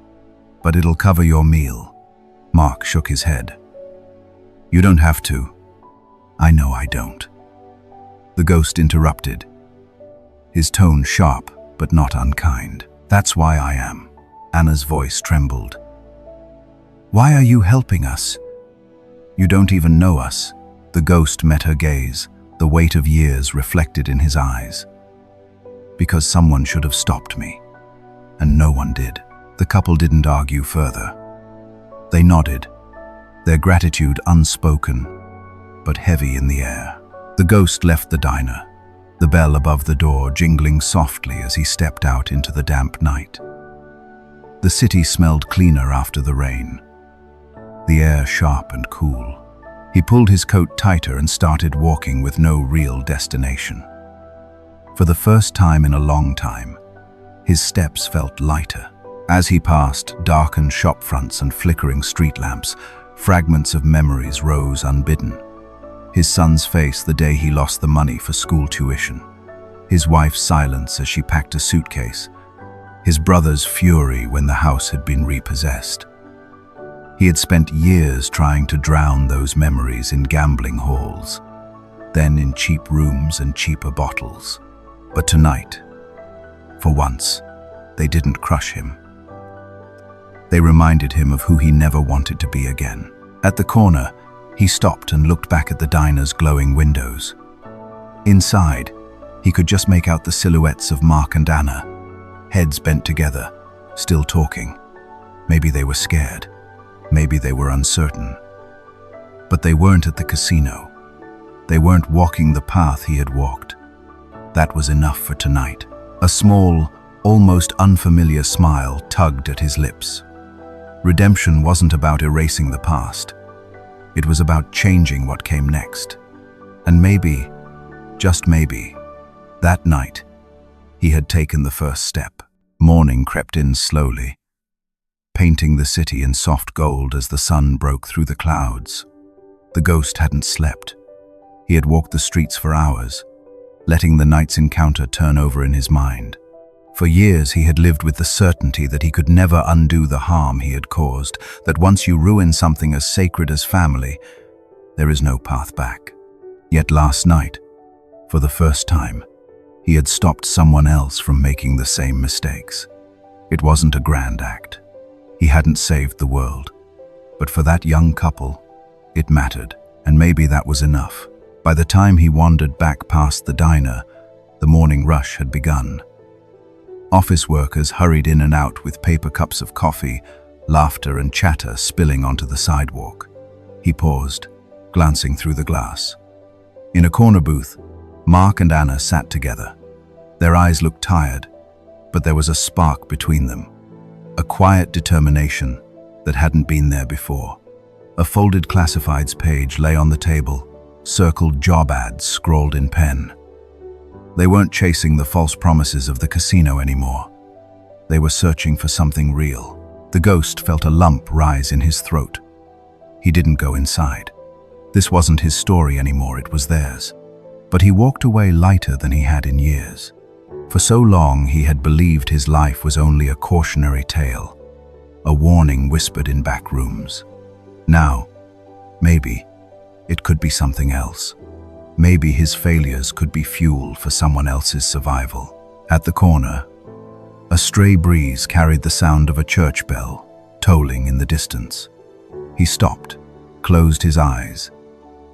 but it'll cover your meal." Mark shook his head. "You don't have to." "I know I don't." The ghost interrupted, his tone sharp but not unkind. "That's why I am." Anna's voice trembled. "Why are you helping us? You don't even know us." The ghost met her gaze, the weight of years reflected in his eyes. "Because someone should have stopped me, and no one did." The couple didn't argue further. They nodded, their gratitude unspoken, but heavy in the air. The ghost left the diner, the bell above the door jingling softly as he stepped out into the damp night. The city smelled cleaner after the rain, the air sharp and cool. He pulled his coat tighter and started walking with no real destination. For the first time in a long time, his steps felt lighter. As he passed darkened shop fronts and flickering street lamps, fragments of memories rose unbidden. His son's face the day he lost the money for school tuition, his wife's silence as she packed a suitcase, his brother's fury when the house had been repossessed. He had spent years trying to drown those memories in gambling halls, then in cheap rooms and cheaper bottles. But tonight, for once, they didn't crush him. They reminded him of who he never wanted to be again. At the corner, he stopped and looked back at the diner's glowing windows. Inside, he could just make out the silhouettes of Mark and Anna, heads bent together, still talking. Maybe they were scared. Maybe they were uncertain. But they weren't at the casino. They weren't walking the path he had walked. That was enough for tonight. A small, almost unfamiliar smile tugged at his lips. Redemption wasn't about erasing the past. It was about changing what came next. And maybe, just maybe, that night, he had taken the first step. Morning crept in slowly, painting the city in soft gold as the sun broke through the clouds. The ghost hadn't slept. He had walked the streets for hours, letting the night's encounter turn over in his mind. For years he had lived with the certainty that he could never undo the harm he had caused, that once you ruin something as sacred as family, there is no path back. Yet last night, for the first time, he had stopped someone else from making the same mistakes. It wasn't a grand act. He hadn't saved the world. But for that young couple, it mattered, and maybe that was enough. By the time he wandered back past the diner, the morning rush had begun. Office workers hurried in and out with paper cups of coffee, laughter and chatter spilling onto the sidewalk. He paused, glancing through the glass. In a corner booth, Mark and Anna sat together. Their eyes looked tired, but there was a spark between them, a quiet determination that hadn't been there before. A folded classifieds page lay on the table, circled job ads scrawled in pen. They weren't chasing the false promises of the casino anymore. They were searching for something real. The ghost felt a lump rise in his throat. He didn't go inside. This wasn't his story anymore, it was theirs. But he walked away lighter than he had in years. For so long he had believed his life was only a cautionary tale, a warning whispered in back rooms. Now, maybe, it could be something else. Maybe his failures could be fuel for someone else's survival. At the corner, a stray breeze carried the sound of a church bell, tolling in the distance. He stopped, closed his eyes,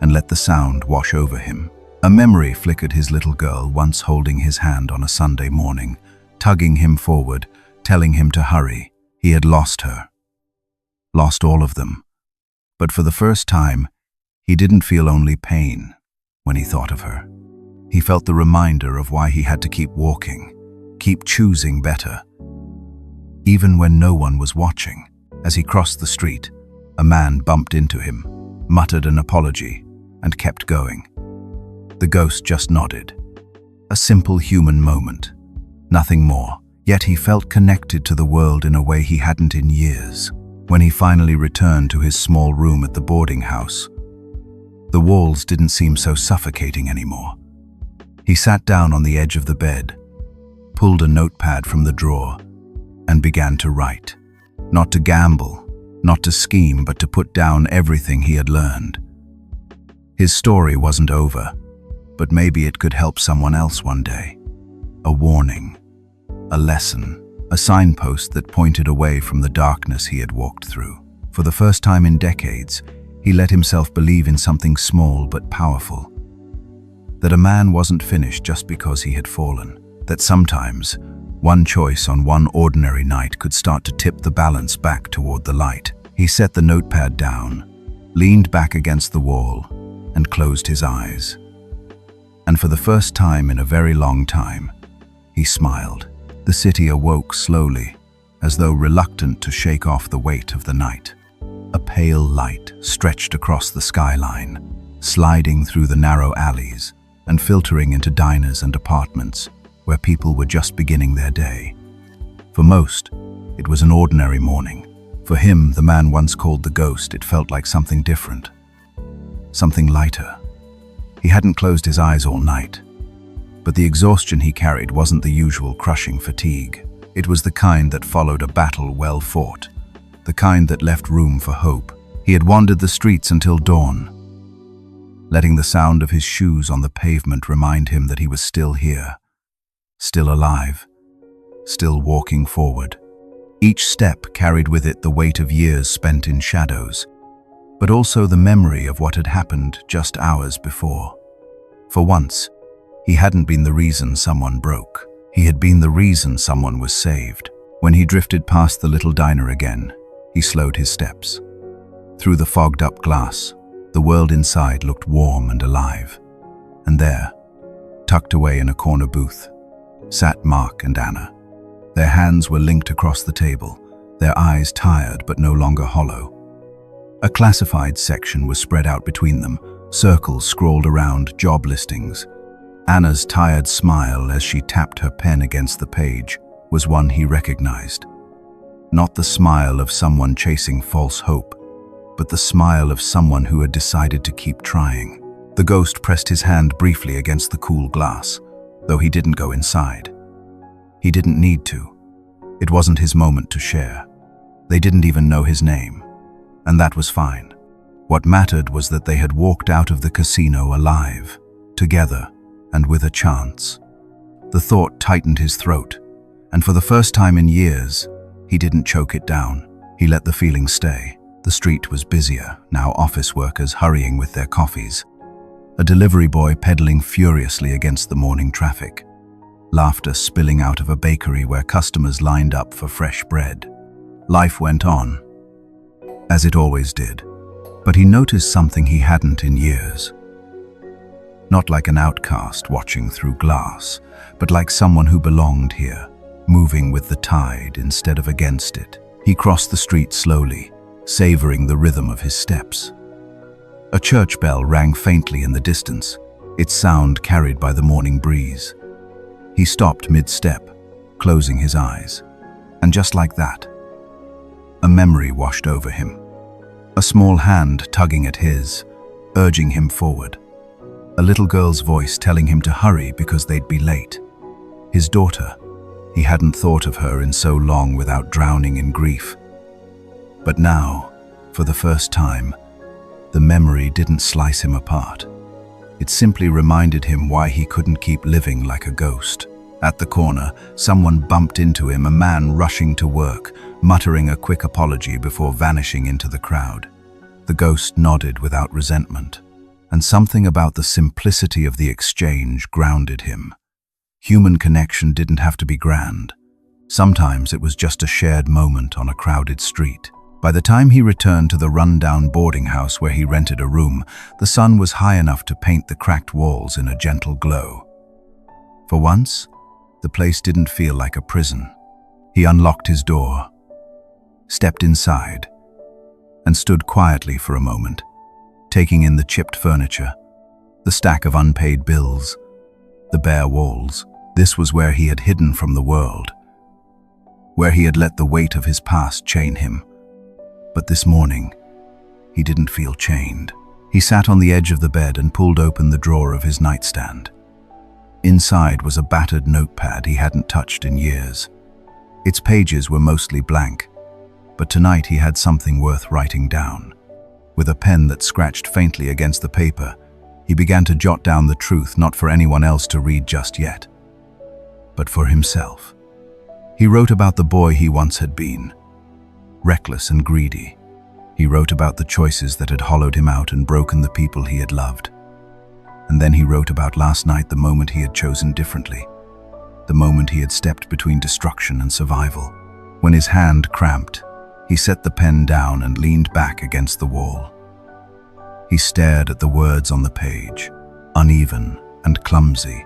and let the sound wash over him. A memory flickered his little girl once holding his hand on a Sunday morning, tugging him forward, telling him to hurry. He had lost her. Lost all of them. But for the first time, he didn't feel only pain when he thought of her. He felt the reminder of why he had to keep walking, keep choosing better. Even when no one was watching, as he crossed the street, a man bumped into him, muttered an apology, and kept going. The ghost just nodded. A simple human moment, nothing more. Yet he felt connected to the world in a way he hadn't in years. When he finally returned to his small room at the boarding house, the walls didn't seem so suffocating anymore. He sat down on the edge of the bed, pulled a notepad from the drawer, and began to write. Not to gamble, not to scheme, but to put down everything he had learned. His story wasn't over, but maybe it could help someone else one day. A warning, a lesson, a signpost that pointed away from the darkness he had walked through. For the first time in decades, he let himself believe in something small but powerful. That a man wasn't finished just because he had fallen. That sometimes, one choice on one ordinary night could start to tip the balance back toward the light. He set the notepad down, leaned back against the wall, and closed his eyes. And for the first time in a very long time, he smiled. The city awoke slowly, as though reluctant to shake off the weight of the night. A pale light stretched across the skyline, sliding through the narrow alleys and filtering into diners and apartments where people were just beginning their day. For most, it was an ordinary morning. For him, the man once called the ghost, it felt like something different, something lighter. He hadn't closed his eyes all night, but the exhaustion he carried wasn't the usual crushing fatigue. It was the kind that followed a battle well fought, the kind that left room for hope. He had wandered the streets until dawn, letting the sound of his shoes on the pavement remind him that he was still here, still alive, still walking forward. Each step carried with it the weight of years spent in shadows, but also the memory of what had happened just hours before. For once, he hadn't been the reason someone broke. He had been the reason someone was saved. When he drifted past the little diner again, he slowed his steps. Through the fogged-up glass, The world inside looked warm and alive. And there, tucked away in a corner booth, sat Mark and Anna. Their hands were linked across the table, their eyes tired but no longer hollow. A classified section was spread out between them, circles scrawled around job listings. Anna's tired smile as she tapped her pen against the page was one he recognized. Not the smile of someone chasing false hope, but the smile of someone who had decided to keep trying. The ghost pressed his hand briefly against the cool glass, though he didn't go inside. He didn't need to. It wasn't his moment to share. They didn't even know his name, and that was fine. What mattered was that they had walked out of the casino alive, together, and with a chance. The thought tightened his throat, and for the first time in years, he didn't choke it down. He let the feeling stay. The street was busier, now office workers hurrying with their coffees. A delivery boy pedaling furiously against the morning traffic. Laughter spilling out of a bakery where customers lined up for fresh bread. Life went on, as it always did, but he noticed something he hadn't in years. Not like an outcast watching through glass, but like someone who belonged here, moving with the tide instead of against it. He crossed the street slowly, savoring the rhythm of his steps. A church bell rang faintly in the distance, its sound carried by the morning breeze. He stopped mid-step, closing his eyes. And just like that, a memory washed over him. A small hand tugging at his, urging him forward. A little girl's voice telling him to hurry because they'd be late. His daughter. He hadn't thought of her in so long without drowning in grief. But now, for the first time, the memory didn't slice him apart. It simply reminded him why he couldn't keep living like a ghost. At the corner, someone bumped into him, a man rushing to work, muttering a quick apology before vanishing into the crowd. The ghost nodded without resentment, and something about the simplicity of the exchange grounded him. Human connection didn't have to be grand. Sometimes it was just a shared moment on a crowded street. By the time he returned to the run-down boarding house where he rented a room, the sun was high enough to paint the cracked walls in a gentle glow. For once, the place didn't feel like a prison. He unlocked his door, stepped inside, and stood quietly for a moment, taking in the chipped furniture, the stack of unpaid bills, the bare walls. This was where he had hidden from the world, where he had let the weight of his past chain him. But this morning, he didn't feel chained. He sat on the edge of the bed and pulled open the drawer of his nightstand. Inside was a battered notepad he hadn't touched in years. Its pages were mostly blank, but tonight he had something worth writing down. With a pen that scratched faintly against the paper, he began to jot down the truth, not for anyone else to read just yet, but for himself. He wrote about the boy he once had been. Reckless and greedy. He wrote about the choices that had hollowed him out and broken the people he had loved. And then he wrote about last night, the moment he had chosen differently. The moment he had stepped between destruction and survival. When his hand cramped, he set the pen down and leaned back against the wall. He stared at the words on the page, uneven and clumsy,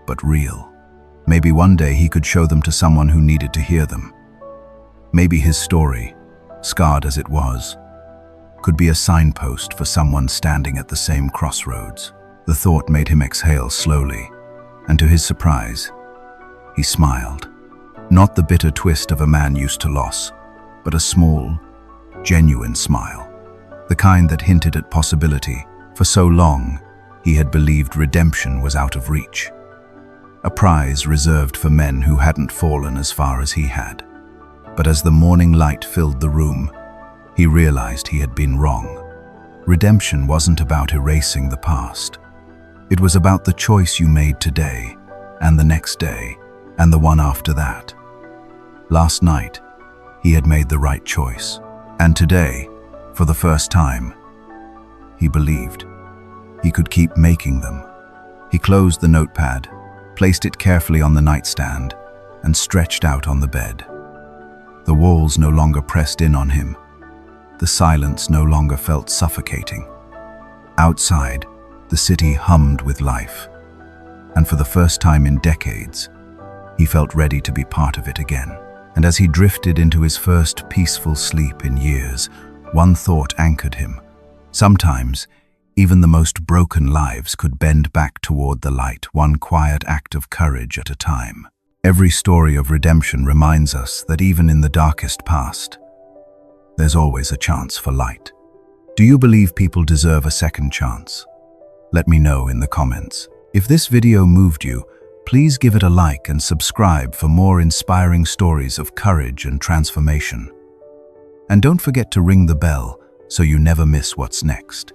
but real. Maybe one day he could show them to someone who needed to hear them. Maybe his story, scarred as it was, could be a signpost for someone standing at the same crossroads. The thought made him exhale slowly, and to his surprise, he smiled. Not the bitter twist of a man used to loss, but a small, genuine smile. The kind that hinted at possibility. For so long, he had believed redemption was out of reach. A prize reserved for men who hadn't fallen as far as he had. But as the morning light filled the room, he realized he had been wrong. Redemption wasn't about erasing the past. It was about the choice you made today, and the next day, and the one after that. Last night, he had made the right choice. And today, for the first time, he believed he could keep making them. He closed the notepad, placed it carefully on the nightstand, and stretched out on the bed. The walls no longer pressed in on him. The silence no longer felt suffocating. Outside, the city hummed with life, and for the first time in decades, he felt ready to be part of it again. And as he drifted into his first peaceful sleep in years, one thought anchored him. Sometimes, even the most broken lives could bend back toward the light, one quiet act of courage at a time. Every story of redemption reminds us that even in the darkest past, there's always a chance for light. Do you believe people deserve a second chance? Let me know in the comments. If this video moved you, please give it a like and subscribe for more inspiring stories of courage and transformation. And don't forget to ring the bell so you never miss what's next.